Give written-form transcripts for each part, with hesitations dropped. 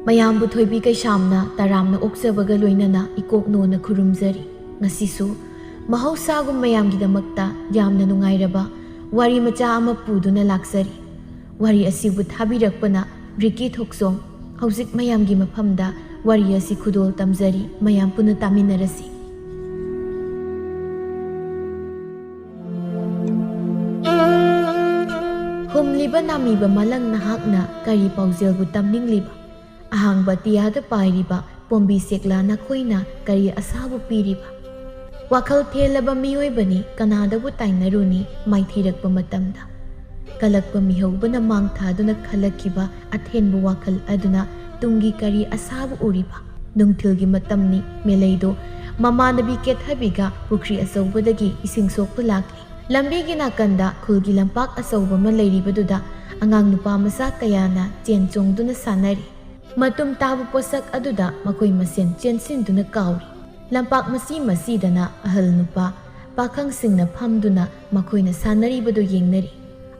ꯃꯌꯥꯝꯕꯨ ꯊꯣꯏꯕꯤ ꯀꯩꯁꯥꯝꯅ ꯇꯔꯥꯝꯅ ꯑꯣꯛꯆꯕꯒ ꯂꯣꯏꯅꯅ ꯏꯀꯣꯛꯅꯣꯅ ꯈꯨꯔꯨꯝꯖꯔꯤ꯫ ꯉꯁꯤꯁꯨ ꯃꯍꯧꯁꯥꯒꯨꯝ ꯃꯌꯥꯝꯒꯤꯗꯃꯛꯇ ꯌꯥꯝꯅ ꯅꯨꯡꯉꯥꯏꯔꯕ ꯋꯥꯔꯤ ꯃꯆꯥ ꯑꯃ ꯄꯨꯗꯨꯅ ꯂꯥꯛꯆꯔꯤ꯫ ꯋꯥꯔꯤ ꯑꯁꯤꯕꯨ ꯊꯥꯕꯤꯔꯛꯄꯅ ꯔꯤꯀꯤ ꯊꯣꯛꯆꯣꯝ꯫ ꯍꯧꯖꯤꯛ ꯃꯌꯥꯝꯒꯤ ꯃꯐꯝꯗ ꯋꯥꯔꯤ ꯑꯁꯤ ꯈꯨꯗꯣꯜ ꯇꯝꯖꯔꯤ꯫ ꯃꯌꯥꯝ ꯄꯨꯟꯅ ꯇꯥꯃꯤꯟꯅꯔꯁꯤ꯫ ꯍꯨꯝꯂꯤꯕ ꯅꯥꯃꯤꯕ ꯃꯂꯪ ꯅꯍꯥꯛꯅ ꯀꯔꯤ ꯄꯥꯎꯖꯦꯜꯕꯨ ꯇꯝꯅꯤꯡꯂꯤꯕ? ꯑꯍꯥꯡꯕ ꯑꯇꯤꯌꯥꯗ ꯄꯥꯏꯔꯤꯕ ꯄꯣꯝꯕꯤ ꯁꯦꯛꯂꯥ ꯅꯈꯣꯏꯅ ꯀꯔꯤ ꯑꯁꯥꯕꯨ ꯄꯤꯔꯤꯕ? ꯋꯥꯈꯜ ꯊꯦꯜꯂꯕ ꯃꯤꯑꯣꯏꯕꯅꯤ ꯀꯅꯥꯗꯕꯨ ꯇꯥꯏꯅꯔꯨꯅꯤ ꯃꯥꯏꯊꯤꯔꯛꯄ ꯃꯇꯝꯗ꯫ ꯀꯂꯛꯄ ꯃꯤꯍꯧꯕꯅ ꯃꯥꯡ ꯊꯥꯗꯨꯅ ꯈꯜꯂꯛꯈꯤꯕ ꯑꯊꯦꯟꯕ ꯋꯥꯈꯜ ꯑꯗꯨꯅ ꯇꯨꯡꯒꯤ ꯀꯔꯤ ꯑꯁꯥꯕꯨ ꯎꯔꯤꯕ? ꯅꯨꯡꯊꯤꯜꯒꯤ ꯃꯇꯝꯅꯤ ꯃꯦꯂꯩꯗꯣ ꯃꯃꯥꯟꯅꯕꯤ ꯀꯦꯊꯕꯤꯒ ꯄꯨꯈ꯭ꯔꯤ ꯑꯆꯧꯕꯗꯒꯤ ꯏꯁꯤꯡ ꯁꯣꯛꯄ ꯂꯥꯛꯂꯤ꯫ ꯂꯝꯕꯤꯒꯤ ꯅꯥꯀꯟꯗ ꯈꯨꯜꯒꯤ ꯂꯝꯄꯥꯛ ꯑꯆꯧꯕ ꯑꯃ ꯂꯩꯔꯤꯕꯗꯨꯗ ꯑꯉꯥꯡ ꯅꯨꯄꯥ ꯃꯆꯥ ꯀꯌꯥꯅ ꯆꯦꯟ ꯆꯣꯡꯗꯨꯅ ꯁꯥꯟꯅꯔꯤ꯫ ꯃꯇꯨꯝ ꯇꯥꯕ ꯄꯣꯠꯁꯛ ꯑꯗꯨꯗ ꯃꯈꯣꯏ ꯃꯁꯦꯟ ꯆꯦꯟꯁꯤꯟꯗꯨꯅ ꯀꯥꯎꯔꯤ꯫ ꯂꯝꯄꯥꯛ ꯃꯁꯤꯗꯅ ꯑꯍꯜ ꯅꯨꯄꯥ ꯄꯥꯈꯪꯁꯤꯡꯅ ꯐꯝꯗꯨꯅ ꯃꯈꯣꯏꯅ ꯁꯥꯟꯅꯔꯤꯕꯗꯨ ꯌꯦꯡꯅꯔꯤ꯫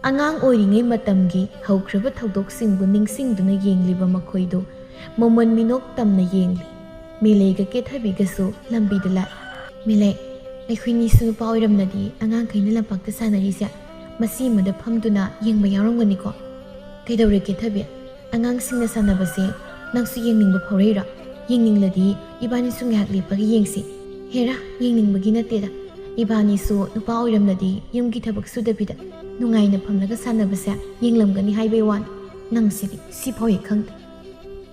ꯑꯉꯥꯡ ꯑꯣꯏꯔꯤꯉꯩ ꯃꯇꯝꯒꯤ ꯍꯧꯈ꯭ꯔꯕ ꯊꯧꯗꯣꯛꯁꯤꯡꯕꯨ ꯅꯤꯡꯁꯤꯡꯗꯨꯅ ꯌꯦꯡꯂꯤꯕ ꯃꯈꯣꯏꯗꯨ ꯃꯣꯃꯟ ꯃꯤꯅꯣꯛ ꯇꯝꯅ ꯌꯦꯡꯂꯤ꯫ ꯃꯦꯂꯩꯒ ꯀꯦꯊꯕꯤꯒꯁꯨ ꯂꯝꯕꯤꯗ ꯂꯥꯛꯏ꯫ ꯃꯦꯂꯩ, ꯑꯩꯈꯣꯏꯅꯤꯁꯨ ꯅꯨꯄꯥ ꯑꯣꯏꯔꯝꯂꯗꯤ ꯑꯉꯥꯡꯈꯩꯅ ꯂꯝꯄꯥꯛꯇ ꯁꯥꯟꯅꯔꯤꯁꯦ ꯃꯁꯤ ꯑꯃꯗ ꯐꯝꯗꯨꯅ ꯌꯦꯡꯕ ꯌꯥꯎꯔꯝꯒꯅꯤꯀꯣ? ꯀꯩꯗꯧꯔꯦ ꯀꯦꯊꯕꯤ? ꯑꯉꯥꯡꯁꯤꯡꯅ ꯁꯥꯟꯅꯕꯁꯦ ꯅꯪꯁꯨ ꯌꯦꯡꯅꯤꯡꯕ ꯐꯥꯎꯔꯛꯏꯔꯣ? ꯌꯦꯡꯅꯤꯡꯂꯗꯤ ꯏꯕꯥꯅꯤꯁꯨ ꯉꯥꯏꯍꯥꯛ ꯂꯦꯞꯄꯒ ꯌꯦꯡꯁꯤ꯫ ꯍꯦꯔꯥ, ꯌꯦꯡꯅꯤꯡꯕꯒꯤ ꯅꯠꯇꯦꯗ, ꯏꯕꯥꯅꯤꯁꯨ ꯅꯨꯄꯥ ꯑꯣꯏꯔꯝꯂꯗꯤ ꯌꯨꯝꯒꯤ ꯊꯕꯛ ꯁꯨꯗꯕꯤꯗ ꯅꯨꯡꯉꯥꯏꯅ ꯐꯝꯂꯒ ꯁꯥꯟꯅꯕꯁꯦ ꯌꯦꯡꯂꯝꯒꯅꯤ ꯍꯥꯏꯕꯩ ꯋꯥꯅꯤ꯫ ꯅꯪꯁꯤꯗꯤ ꯁꯤꯐꯥꯎ ꯍꯦꯛ ꯈꯪꯗꯦ꯫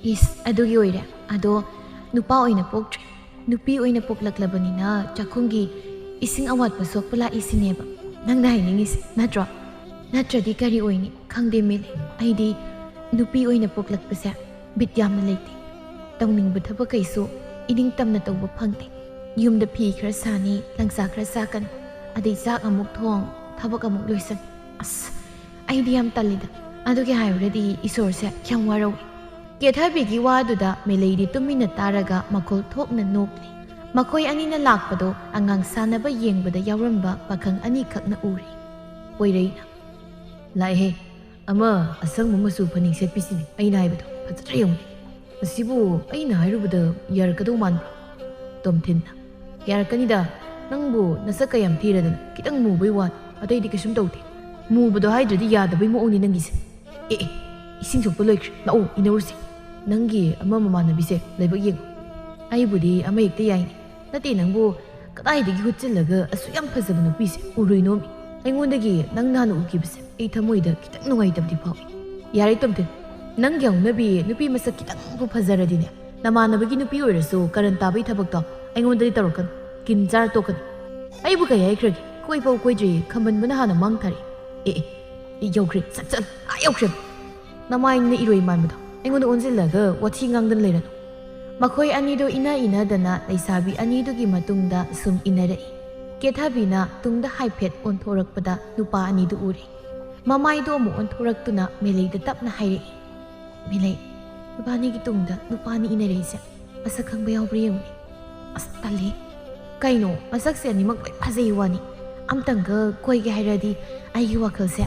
ꯏꯁ, ꯑꯗꯨꯒꯤ ꯑꯣꯏꯔꯦ꯫ ꯑꯗꯣ ꯅꯨꯄꯥ ꯑꯣꯏꯅ ꯄꯣꯛꯇ꯭ꯔꯦ, ꯅꯨꯄꯤ ꯑꯣꯏꯅ ꯄꯣꯛꯂꯛꯂꯕꯅꯤꯅ ꯆꯥꯛꯈꯨꯝꯒꯤ ꯏꯁꯤꯡ ꯑꯋꯥꯠꯄ ꯁꯣꯛꯄ ꯂꯥꯛꯏꯁꯤꯅꯦꯕ ꯅꯪꯅ ꯍꯥꯏꯅꯤꯡꯉꯤꯁꯦ ꯅꯠꯇ꯭ꯔꯣ? ꯅꯠꯇ꯭ꯔꯗꯤ ꯀꯔꯤ ꯑꯣꯏꯅꯤ? ꯈꯪꯗꯦ ꯃꯦꯂꯩ, ꯑꯩꯗꯤ ꯅꯨꯄꯤ ꯑꯣꯏꯅ ꯄꯣꯛꯂꯛꯄꯁꯦ ꯕꯤꯠ ꯌꯥꯝꯅ ꯂꯩꯇꯦ꯫ ꯇꯧꯅꯤꯡꯕ ꯊꯕꯛꯀꯩꯁꯨ ꯏꯅꯤꯡꯇꯝꯅ ꯇꯧꯕ ꯐꯪꯗꯦ꯫ ꯌꯨꯝꯗ ꯐꯤ ꯈꯔ ꯁꯥꯅꯤ, ꯂꯪꯆꯥꯛ ꯈꯔ ꯆꯥꯀꯅꯤ, ꯑꯗꯩ ꯆꯥꯛ ꯑꯃꯨꯛ ꯊꯣꯡ, ꯊꯕꯛ ꯑꯃꯨꯛ ꯂꯣꯏꯁꯟ꯫ ꯑꯁ, ꯑꯩꯗꯤ ꯌꯥꯝ ꯇꯜꯂꯤꯗ꯫ ꯑꯗꯨꯒꯤ ꯍꯥꯏꯔꯨꯔꯗꯤ ꯏꯁꯣꯔꯁꯦ ꯌꯥꯝ ꯋꯥꯔꯧꯏ꯫ ꯀꯦꯊꯕꯤꯒꯤ ꯋꯥꯗꯨꯗ ꯃꯦꯂꯩꯗꯤ ꯇꯨꯃꯤꯟꯅ ꯇꯥꯔꯒ ꯃꯈꯣꯜ ꯊꯣꯛꯅ ꯅꯣꯛꯂꯤ꯫ ꯃꯈꯣꯏ ꯑꯅꯤꯅ ꯂꯥꯛꯄꯗꯣ ꯑꯉꯥꯡ ꯁꯥꯟꯅꯕ ꯌꯦꯡꯕꯗ ꯌꯥꯎꯔꯝꯕ ꯄꯥꯈꯪ ꯑꯅꯤꯈꯛꯅ ꯎꯔꯤ꯫ ꯄꯣꯏꯔꯩꯅ, ꯂꯥꯛꯑꯦꯍꯦ, ꯑꯃ ꯑꯁꯪꯕ ꯃꯆꯨ ꯐꯅꯦꯛ ꯁꯦꯠꯄꯤꯁꯤꯅꯤ ꯑꯩꯅ ꯍꯥꯏꯕꯗꯣ, ꯐꯖꯗ꯭ꯔꯥ ꯌꯦꯡꯉꯨꯅꯦ꯫ ꯃꯁꯤꯕꯨ ꯑꯩꯅ ꯍꯥꯏꯔꯨꯕꯗ ꯌꯥꯔꯛꯀꯗꯧ ꯃꯥꯟꯕ꯭ꯔꯣ? ꯇꯣꯝꯊꯤꯟꯅ, ꯌꯥꯔꯛꯀꯅꯤꯗ, ꯅꯪꯕꯨ ꯅꯁꯛꯀ ꯌꯥꯝ ꯊꯤꯔꯗꯅ ꯈꯤꯇꯪ ꯃꯨꯕꯩ ꯋꯥꯅꯤ, ꯑꯇꯩꯗꯤ ꯀꯩꯁꯨꯝ ꯇꯧꯗꯦ꯫ ꯃꯨꯕꯗꯣ ꯍꯥꯏꯗ꯭ꯔꯗꯤ ꯌꯥꯗꯕꯩ ꯃꯑꯣꯡꯅꯤ ꯅꯪꯒꯤꯁꯦ꯫ ꯑꯦ, ꯏꯁꯤꯡ ꯁꯣꯛꯄ ꯂꯣꯏꯈ꯭ꯔꯦ, ꯂꯥꯛꯑꯣ ꯏꯅꯧꯔꯁꯤ꯫ ꯅꯪꯒꯤ ꯑꯃ ꯃꯃꯥꯟꯅꯕꯤꯁꯦ ꯂꯥꯏꯕꯛ ꯌꯦꯡꯉꯨ꯫ ꯑꯩꯕꯨꯗꯤ ꯑꯃ ꯍꯦꯛꯇ ꯌꯥꯏꯅꯦ, ꯅꯠꯇꯦ ꯅꯪꯕꯨ ꯀꯗꯥꯏꯗꯒꯤ ꯍꯨꯠꯆꯤꯜꯂꯒ ꯑꯁꯨꯛ ꯌꯥꯝ ꯐꯖꯕ ꯅꯨꯄꯤꯁꯦ ꯎꯔꯨꯏꯅꯣꯃꯤ? ꯑꯩꯉꯣꯟꯗꯒꯤ ꯅꯪ ꯅꯍꯥꯟ ꯎꯈꯤꯕꯁꯦ ꯑꯩ ꯊꯃꯣꯏꯗ ꯈꯤꯇꯪ ꯅꯨꯡꯉꯥꯏꯇꯕꯗꯤ ꯐꯥꯎꯏ꯫ ꯌꯥꯔꯦ ꯇꯣꯝꯊꯤꯟ, ꯅꯪꯒꯤ ꯍꯧꯅꯕꯤ ꯅꯨꯄꯤ ꯃꯁꯛ ꯈꯤꯇꯪꯕꯨ ꯐꯖꯔꯗꯤꯅꯦ ꯅꯃꯥꯟꯅꯕꯒꯤ ꯅꯨꯄꯤ ꯑꯣꯏꯔꯁꯨ ꯀꯔꯟ ꯇꯥꯕꯩ ꯊꯕꯛꯇꯣ ꯑꯩꯉꯣꯟꯗꯗꯤ ꯇꯧꯔꯛꯀꯅꯨ, ꯀꯤꯟ ꯆꯥꯔ ꯇꯣꯛꯀꯅꯤ꯫ ꯑꯩꯕꯨ ꯀꯩ ꯍꯥꯏꯈ꯭ꯔꯒꯦ? ꯀꯣꯏꯐꯥꯎ ꯀꯣꯏꯗ꯭ꯔꯤ, ꯈꯝꯕꯟꯕꯅ ꯍꯥꯟꯅ ꯃꯥꯡ ꯊꯥꯔꯦ꯫ ꯑꯦ, ꯌꯧꯈ꯭ꯔꯦ, ꯁꯠ ꯁꯠ ꯌꯧꯈ꯭ꯔꯦ꯫ ꯅꯃꯥꯏꯅ ꯏꯔꯣꯏ ꯃꯥꯟꯕꯗꯣ ꯑꯩꯉꯣꯟꯗ ꯑꯣꯟꯁꯤꯜꯂꯒ ꯋꯥꯊꯤ ꯉꯥꯡꯗꯅ ꯂꯩꯔꯅꯨ꯫ ꯃꯈꯣꯏ ꯑꯅꯤꯗꯨ ꯏꯅꯗꯅ ꯂꯩꯁꯥꯕꯤ ꯑꯅꯤꯗꯨꯒꯤ ꯃꯇꯨꯡꯗ ꯁꯨꯝ ꯏꯟꯅꯔꯛꯏ꯫ ꯀꯦꯊꯕꯤꯅ ꯇꯨꯡꯗ ꯍꯥꯏꯐꯦꯠ ꯑꯣꯟꯊꯣꯔꯛꯄꯗ ꯅꯨꯄꯥ ꯑꯅꯤꯗꯨ ꯎꯔꯤ꯫ ꯃꯃꯥꯏꯗꯣ ꯑꯃꯨꯛ ꯑꯣꯟꯊꯣꯔꯛꯇꯨꯅ ꯃꯦꯂꯩꯗ ꯇꯞꯅ ꯍꯥꯏꯔꯛꯏ꯫ ꯃꯦꯂꯩ, ꯏꯕꯥꯅꯤꯒꯤ ꯇꯨꯡꯗ ꯅꯨꯄꯥ ꯑꯅꯤ ꯏꯟꯅꯔꯛꯏꯁꯦ ꯃꯁꯛ ꯈꯪꯕ ꯌꯥꯎꯕ꯭ꯔꯥ ꯌꯦꯡꯉꯨꯅꯦ꯫ ꯑꯁ, ꯇꯜꯂꯤ꯫ ꯀꯩꯅꯣ, ꯃꯁꯛꯁꯦ ꯑꯅꯤꯃꯛ ꯂꯣꯏ ꯐꯖꯩ ꯋꯥꯅꯤ꯫ ꯑꯝꯇꯪꯒ ꯀꯣꯏꯒꯦ ꯍꯥꯏꯔꯗꯤ ꯑꯩꯒꯤ ꯋꯥꯈꯜꯁꯦ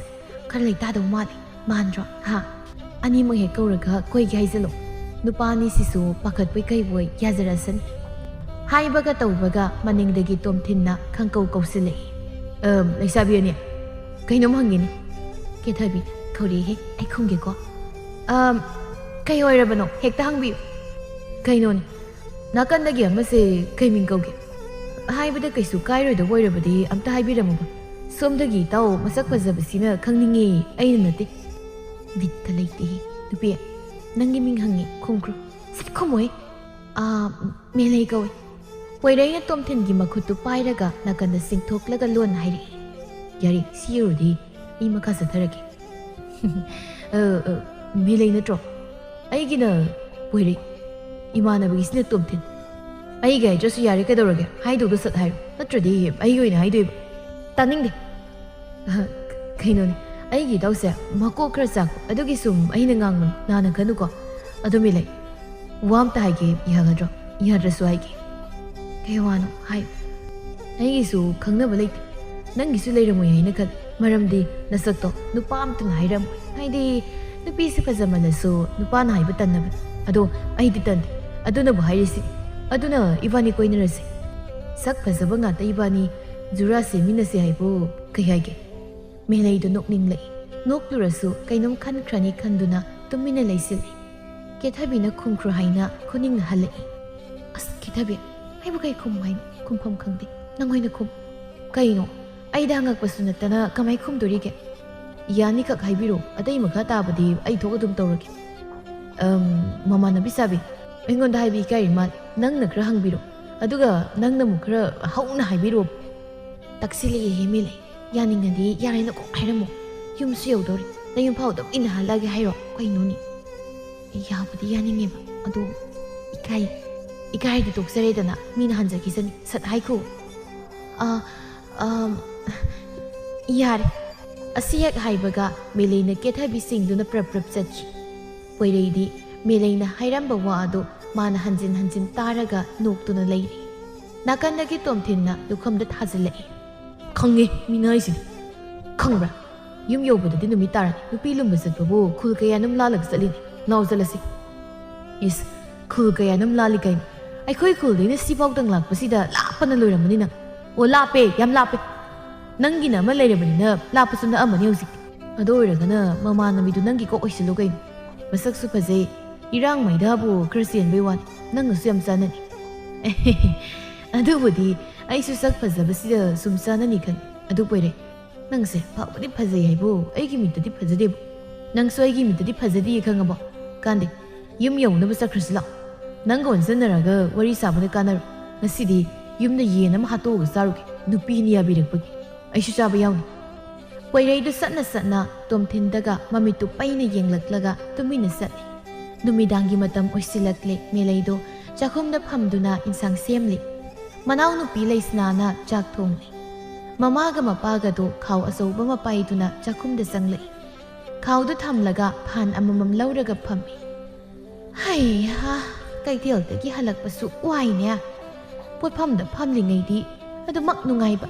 ꯈꯔ ꯂꯩꯇꯥꯗꯧ ꯃꯥꯜꯂꯤ, ꯃꯥꯟꯗ꯭ꯔꯣ? ꯍꯥ? ꯑꯅꯤꯃꯛ ꯍꯦꯛ ꯀꯧꯔꯒ ꯀꯣꯏꯒꯦ ꯍꯥꯏꯖꯜꯂꯣ꯫ ꯅꯨꯄꯥ ꯑꯅꯤꯁꯤꯁꯨ ꯄꯥꯈꯠꯄꯣꯏ ꯀꯩꯕꯣꯏ ꯌꯥꯖꯔꯁꯅꯤ꯫ ꯍꯥꯏꯕꯒ ꯇꯧꯕꯒ ꯃꯅꯤꯡꯗꯒꯤ ꯇꯣꯝꯊꯤꯟꯅ ꯈꯪꯀꯧ ꯀꯧꯁꯤꯜꯂꯛꯏ꯫ ꯂꯩꯁꯥꯕꯤ ꯑꯅꯤ, ꯀꯩꯅꯣꯝ ꯍꯪꯒꯦꯅꯦ꯫ ꯀꯦꯊꯕꯤꯅ, ꯀꯧꯔꯛꯏꯍꯦ, ꯑꯩ ꯈꯨꯝꯒꯦꯀꯣ꯫ ꯀꯩ ꯑꯣꯏꯔꯕꯅꯣ? ꯍꯦꯛꯇ ꯍꯪꯕꯤꯌꯨ꯫ ꯀꯩꯅꯣꯅꯦ, ꯅꯥꯀꯟꯗꯒꯤ ꯑꯃꯁꯦ ꯀꯩ ꯃꯤꯡ ꯀꯧꯒꯦ? ꯍꯥꯏꯕꯗ ꯀꯩꯁꯨ ꯀꯥꯏꯔꯣꯏꯗꯕ ꯑꯣꯏꯔꯕꯗꯤ ꯑꯝꯇ ꯍꯥꯏꯕꯤꯔꯝꯃꯨꯕ꯫ ꯁꯣꯝꯗꯒꯤ ꯏꯇꯥꯎ ꯃꯁꯛ ꯐꯖꯕꯁꯤꯅ ꯈꯪꯅꯤꯡꯉꯦ, ꯑꯩꯅ ꯅꯠꯇꯦ꯫ ꯕꯤꯠꯇ ꯂꯩꯇꯦꯍꯦ꯫ ꯅꯨꯄꯤ, ꯅꯪꯒꯤ ꯃꯤꯡ ꯍꯪꯉꯤ, ꯈꯨꯝꯈ꯭ꯔꯣ꯫ ꯁꯤꯠ ꯈꯨꯝꯃꯣꯏ꯫ ꯃꯦꯂꯩ ꯀꯧꯏ꯫ ꯄꯣꯏꯔꯩꯅ ꯇꯣꯝꯊꯤꯟꯒꯤ ꯃꯈꯨꯠꯇꯨ ꯄꯥꯏꯔꯒ ꯅꯥꯀꯟꯗ ꯆꯤꯡꯊꯣꯛꯂꯒ ꯂꯣꯟ ꯍꯥꯏꯔꯛꯏ꯫ ꯌꯥꯔꯦ, ꯁꯤ ꯌꯧꯔꯗꯤ ꯑꯩ ꯃꯈꯥ ꯆꯠꯊꯔꯒꯦ꯫ ꯃꯦꯂꯩ ꯅꯠꯇ꯭ꯔꯣ? ꯑꯩꯒꯤꯅ ꯄꯣꯏꯔꯩ, ꯏꯃꯥꯟꯅꯕꯒꯤꯁꯤꯅ ꯇꯣꯝꯊꯤꯟ꯫ ꯑꯩꯒꯤ ꯍꯥꯏꯗ꯭ꯔꯁꯨ ꯌꯥꯔꯦ, ꯀꯩꯗꯧꯔꯒꯦ? ꯍꯥꯏꯗꯧꯗꯣ ꯁꯠ ꯍꯥꯏꯔꯣ, ꯅꯠꯇ꯭ꯔꯗꯤ ꯑꯩꯒꯤ ꯑꯣꯏꯅ ꯍꯥꯏꯗꯣꯏꯕ꯫ ꯇꯥꯅꯤꯡꯗꯦ꯫ ꯀꯩꯅꯣꯅꯦ, ꯑꯩꯒꯤ ꯏꯇꯥꯎꯁꯦ ꯃꯀꯣꯛ ꯈꯔ ꯆꯥꯛꯄ, ꯑꯗꯨꯒꯤ ꯁꯨꯝ ꯑꯩꯅ ꯉꯥꯡꯕꯅꯤ, ꯂꯥꯟꯅ ꯈꯟꯅꯨꯀꯣ꯫ ꯑꯗꯣ ꯃꯦꯂꯩ, ꯋꯥ ꯑꯝꯇ ꯍꯥꯏꯒꯦ, ꯌꯥꯒꯗ꯭ꯔꯣ? ꯌꯥꯗ꯭ꯔꯁꯨ ꯍꯥꯏꯒꯦ꯫ ꯀꯩ ꯋꯥꯅꯣ? ꯍꯥꯏꯌꯨ꯫ ꯑꯩꯒꯤꯁꯨ ꯈꯪꯅꯕ ꯂꯩꯇꯦ ꯅꯪꯒꯤꯁꯨ ꯂꯩꯔꯝꯃꯣꯏ ꯍꯥꯏꯅ ꯈꯜꯂꯤ ꯃꯔꯝꯗꯤ ꯅꯁꯛꯇꯣ ꯅꯨꯄꯥ ꯑꯝꯇꯅ ꯍꯥꯏꯔꯝꯃꯣꯏ ꯍꯥꯏꯗꯤ ꯅꯨꯄꯤꯁꯤ ꯐꯖꯃꯜꯂꯁꯨ ꯅꯨꯄꯥꯅ ꯍꯥꯏꯕ ꯇꯟꯅꯕꯅꯤ ꯑꯗꯣ ꯑꯩꯗꯤ ꯇꯟꯗꯦ ꯑꯗꯨꯅꯕꯨ ꯍꯥꯏꯔꯤꯁꯤ ꯑꯗꯨꯅ ꯏꯕꯥꯅꯤ ꯀꯣꯏꯅꯔꯁꯤ ꯁꯛ ꯐꯖꯕ ꯉꯥꯛꯇ ꯏꯕꯥꯅꯤ ꯖꯨꯔꯥ ꯁꯦꯝꯃꯤꯟꯅꯁꯤ ꯍꯥꯏꯕꯨ ꯀꯩ ꯍꯥꯏꯒꯦ ꯃꯦꯂꯩꯗꯣ ꯅꯣꯛꯅꯤꯡꯂꯛꯏ ꯅꯣꯛꯂꯨꯔꯁꯨ ꯀꯩꯅꯣꯝ ꯈꯟꯈ꯭ꯔꯅꯤ ꯈꯟꯗꯨꯅ ꯇꯨꯃꯤꯟꯅ ꯂꯩꯁꯤꯜꯂꯤ ꯀꯦꯊꯕꯤꯅ ꯈꯨꯝꯈ꯭ꯔꯣ ꯍꯥꯏꯅ ꯈꯨꯅꯤꯡꯅ ꯍꯜꯂꯛꯏ ꯑꯁ ꯀꯦꯊꯕꯤ ꯑꯩꯕꯨ ꯀꯩ ꯈꯨꯝꯃꯨ ꯍꯥꯏꯅꯣ ꯈꯨꯝꯐꯝ ꯈꯪꯗꯦ ꯅꯪ ꯑꯣꯏꯅ ꯈꯨꯝ ꯀꯩꯅꯣ ꯑꯩꯗ ꯍꯪꯉꯛꯄꯁꯨ ꯅꯠꯇꯅ ꯀꯃꯥꯏ ꯈꯨꯝꯗꯣꯔꯤꯒꯦ ꯌꯥꯅꯤꯈꯛ ꯍꯥꯏꯕꯤꯔꯣ ꯑꯇꯩ ꯃꯈꯥ ꯇꯥꯕꯗꯤ ꯑꯩ ꯊꯣꯛ ꯑꯗꯨꯝ ꯇꯧꯔꯒꯦ ꯃꯃꯥꯟꯅꯕꯤ ꯆꯥꯕꯤ ꯑꯩꯉꯣꯟꯗ ꯍꯥꯏꯕ ꯏꯀꯥꯏꯔꯤ ꯃꯥꯜꯂꯤ ꯅꯪꯅ ꯈꯔ ꯍꯪꯕꯤꯔꯣ ꯑꯗꯨꯒ ꯅꯪꯅ ꯑꯃꯨꯛꯈꯔ ꯍꯧꯅ ꯍꯥꯏꯕꯤꯔꯣ ꯇꯛꯁꯤꯜꯂꯛꯑꯦ ꯍꯦꯃꯤꯂꯩ ꯌꯥꯅꯤꯡꯉꯗꯤ ꯌꯥꯔꯦꯅ ꯀꯣꯛ ꯍꯥꯏꯔꯝꯃꯣ ꯌꯨꯝꯁꯨ ꯌꯧꯗꯧꯔꯤ ꯅꯌꯨꯝ ꯐꯥꯎ ꯑꯗꯨꯝ ꯏꯟꯅꯍꯜꯂꯒꯦ ꯍꯥꯏꯔꯣ ꯀꯩꯅꯣꯅꯤ ꯌꯥꯕꯨꯗꯤ ꯌꯥꯅꯤꯡꯉꯦꯕ ꯑꯗꯣ ꯏꯀꯥꯏꯔꯗꯤ ꯇꯣꯛꯆꯔꯦꯗꯅ ꯃꯤꯅ ꯍꯟꯖꯈꯤꯁꯅꯤ ꯁꯠ ꯍꯥꯏꯈꯣ ꯌꯥꯔꯦ ꯑꯁꯤ ꯍꯦꯛ ꯍꯥꯏꯕꯒ ꯃꯦꯂꯩꯅ ꯀꯦꯊꯕꯤꯁꯤꯡꯗꯨꯅ ꯄ꯭ꯔꯞ ꯆꯠꯈꯤ ꯄꯣꯏꯔꯩꯗꯤ ꯃꯦꯂꯩꯅ ꯍꯥꯏꯔꯝꯕ ꯋꯥ ꯑꯗꯨ ꯃꯥꯅ ꯍꯟꯖꯤꯟ ꯍꯟꯖꯤꯟ ꯇꯥꯔꯒ ꯅꯣꯛꯇꯨꯅ ꯂꯩꯔꯤ ꯅꯥꯀꯟꯗꯒꯤ ꯇꯣꯝꯊꯤꯟꯅ ꯂꯨꯈꯝꯗ ꯊꯥꯖꯤꯜꯂꯛꯏ ꯈꯪꯉꯦ ꯃꯤꯅ ꯍꯥꯏꯁꯤꯗꯤ ꯈꯪꯕ꯭ꯔꯥ ꯌꯨꯝ ꯌꯧꯕꯗꯗꯤ ꯅꯨꯃꯤꯠ ꯇꯥꯔꯅꯤ ꯅꯨꯄꯤ ꯂꯨꯝꯕ ꯆꯠꯄꯕꯨ ꯈꯨꯜ ꯀꯌꯥꯅꯝ ꯂꯥꯜꯂꯒ ꯆꯠꯂꯤꯅꯤ ꯂꯥꯎ ꯆꯠꯂꯁꯤ ꯏꯁ ꯈꯨꯜ ꯀꯌꯥꯅꯝ ꯂꯥꯜꯂꯤ ꯀꯩꯅꯣ ꯑꯩꯈꯣꯏ ꯈꯨꯜꯗꯩꯅ ꯁꯤꯐꯥꯎꯗꯪ ꯂꯥꯛꯄꯁꯤꯗ ꯂꯥꯞꯄꯅ ꯂꯣꯏꯔꯝꯃꯅꯤ ꯅꯪ ꯑꯣ ꯂꯥꯞꯄꯦ ꯌꯥꯝ ꯂꯥꯞꯄꯦ ꯅꯪꯒꯤꯅ ꯑꯃ ꯂꯩꯔꯕꯅꯤꯅ ꯂꯥꯞꯄꯁꯨ ꯅꯛꯑꯝꯃꯅꯤ ꯍꯧꯖꯤꯛꯇꯤ ꯑꯗꯨ ꯑꯣꯏꯔꯒꯅ ꯃꯃꯥꯟꯅꯕꯤꯗꯨ ꯅꯪꯒꯤ ꯀꯣꯛ ꯑꯣꯏꯁꯤꯜꯂꯨ ꯀꯩꯅꯣ ꯃꯁꯛꯁꯨ ꯐꯖꯩ ꯏꯔꯥꯡ ꯃꯩꯗꯥꯕꯨ ꯈꯔ ꯆꯦꯟꯕꯩ ꯋꯥꯅꯤ ꯅꯪꯅꯁꯨ ꯌꯥꯝ ꯆꯥꯅꯅꯤ ꯑꯗꯨꯕꯨꯗꯤ ꯑꯩꯁꯨ ꯁꯛ ꯐꯖꯕꯁꯤꯗ ꯁꯨꯝ ꯆꯥꯅꯅꯤ ꯈꯪꯉꯤ ꯑꯗꯨ ꯄꯣꯏꯔꯦ ꯅꯪꯁꯦ ꯐꯕꯗꯤ ꯐꯖꯩ ꯍꯥꯏꯕꯨ ꯑꯩꯒꯤ ꯃꯤꯠꯇꯗꯤ ꯐꯖꯗꯦꯕꯨ ꯅꯪꯁꯨ ꯑꯩꯒꯤ ꯃꯤꯠꯇꯗꯤ ꯐꯖꯗꯦ ꯈꯪꯉꯕꯣ ꯀꯥꯟꯗꯦ ꯌꯨꯝ ꯌꯧꯅꯕ ꯆꯠꯈ꯭ꯔꯁꯤ ꯂꯥꯛꯑꯣ ꯅꯪꯒ ꯑꯣꯟꯁꯤꯟꯅꯔꯒ ꯋꯥꯔꯤ ꯁꯥꯕꯅ ꯀꯥꯟꯅꯔꯣ ꯉꯁꯤꯗꯤ ꯌꯨꯝꯗ ꯌꯦꯟ ꯑꯃ ꯍꯥꯠꯇꯣꯛꯑꯒ ꯆꯥꯔꯨꯒꯦ ꯅꯨꯄꯤꯅ ꯌꯥꯕꯤꯔꯛꯄꯒꯤ ꯑꯩꯁꯨ ꯆꯥꯕ ꯌꯥꯎꯅꯤ ꯄꯣꯏꯔꯩꯗꯨ ꯆꯠꯅ ꯇꯣꯝꯊꯤꯟꯗꯒ ꯃꯃꯤꯠꯇꯨ ꯄꯩꯅ ꯌꯦꯡꯂꯛꯂꯒ ꯇꯨꯃꯤꯟꯅ ꯆꯠꯂꯤ ꯅꯨꯃꯤꯗꯥꯡꯒꯤ ꯃꯇꯝ ꯑꯣꯏꯁꯤꯜꯂꯛꯂꯦ ꯃꯦꯂꯩꯗꯣ ꯆꯥꯛꯈꯨꯝꯗ ꯐꯝꯗꯨꯅ ꯏꯟꯁꯥꯡ ꯁꯦꯝꯂꯤ ꯃꯅꯥꯎꯅꯨꯄꯤ ꯂꯩꯁꯅꯥꯅ ꯆꯥꯛ ꯊꯣꯡꯂꯤ ꯃꯃꯥꯒ ꯃꯄꯥꯒꯗꯣ ꯈꯥꯎ ꯑꯆꯧꯕ ꯑꯃ ꯄꯥꯏꯗꯨꯅ ꯆꯥꯛꯈꯨꯝꯗ ꯆꯪꯂꯛꯏ ꯈꯥꯎꯗꯨ ꯊꯝꯂꯒ ꯐꯥꯟ ꯑꯃꯃꯝ ꯂꯧꯔꯒ ꯐꯝꯃꯤ ꯍꯩꯍꯥ ꯀꯩꯊꯦꯜꯗꯒꯤ ꯍꯜꯂꯛꯄꯁꯨ ꯋꯥꯏꯅꯦ ꯄꯣꯠꯐꯝꯗ ꯐꯝꯂꯤꯉꯩꯗꯤ ꯑꯗꯨꯃꯛ ꯅꯨꯡꯉꯥꯏꯕ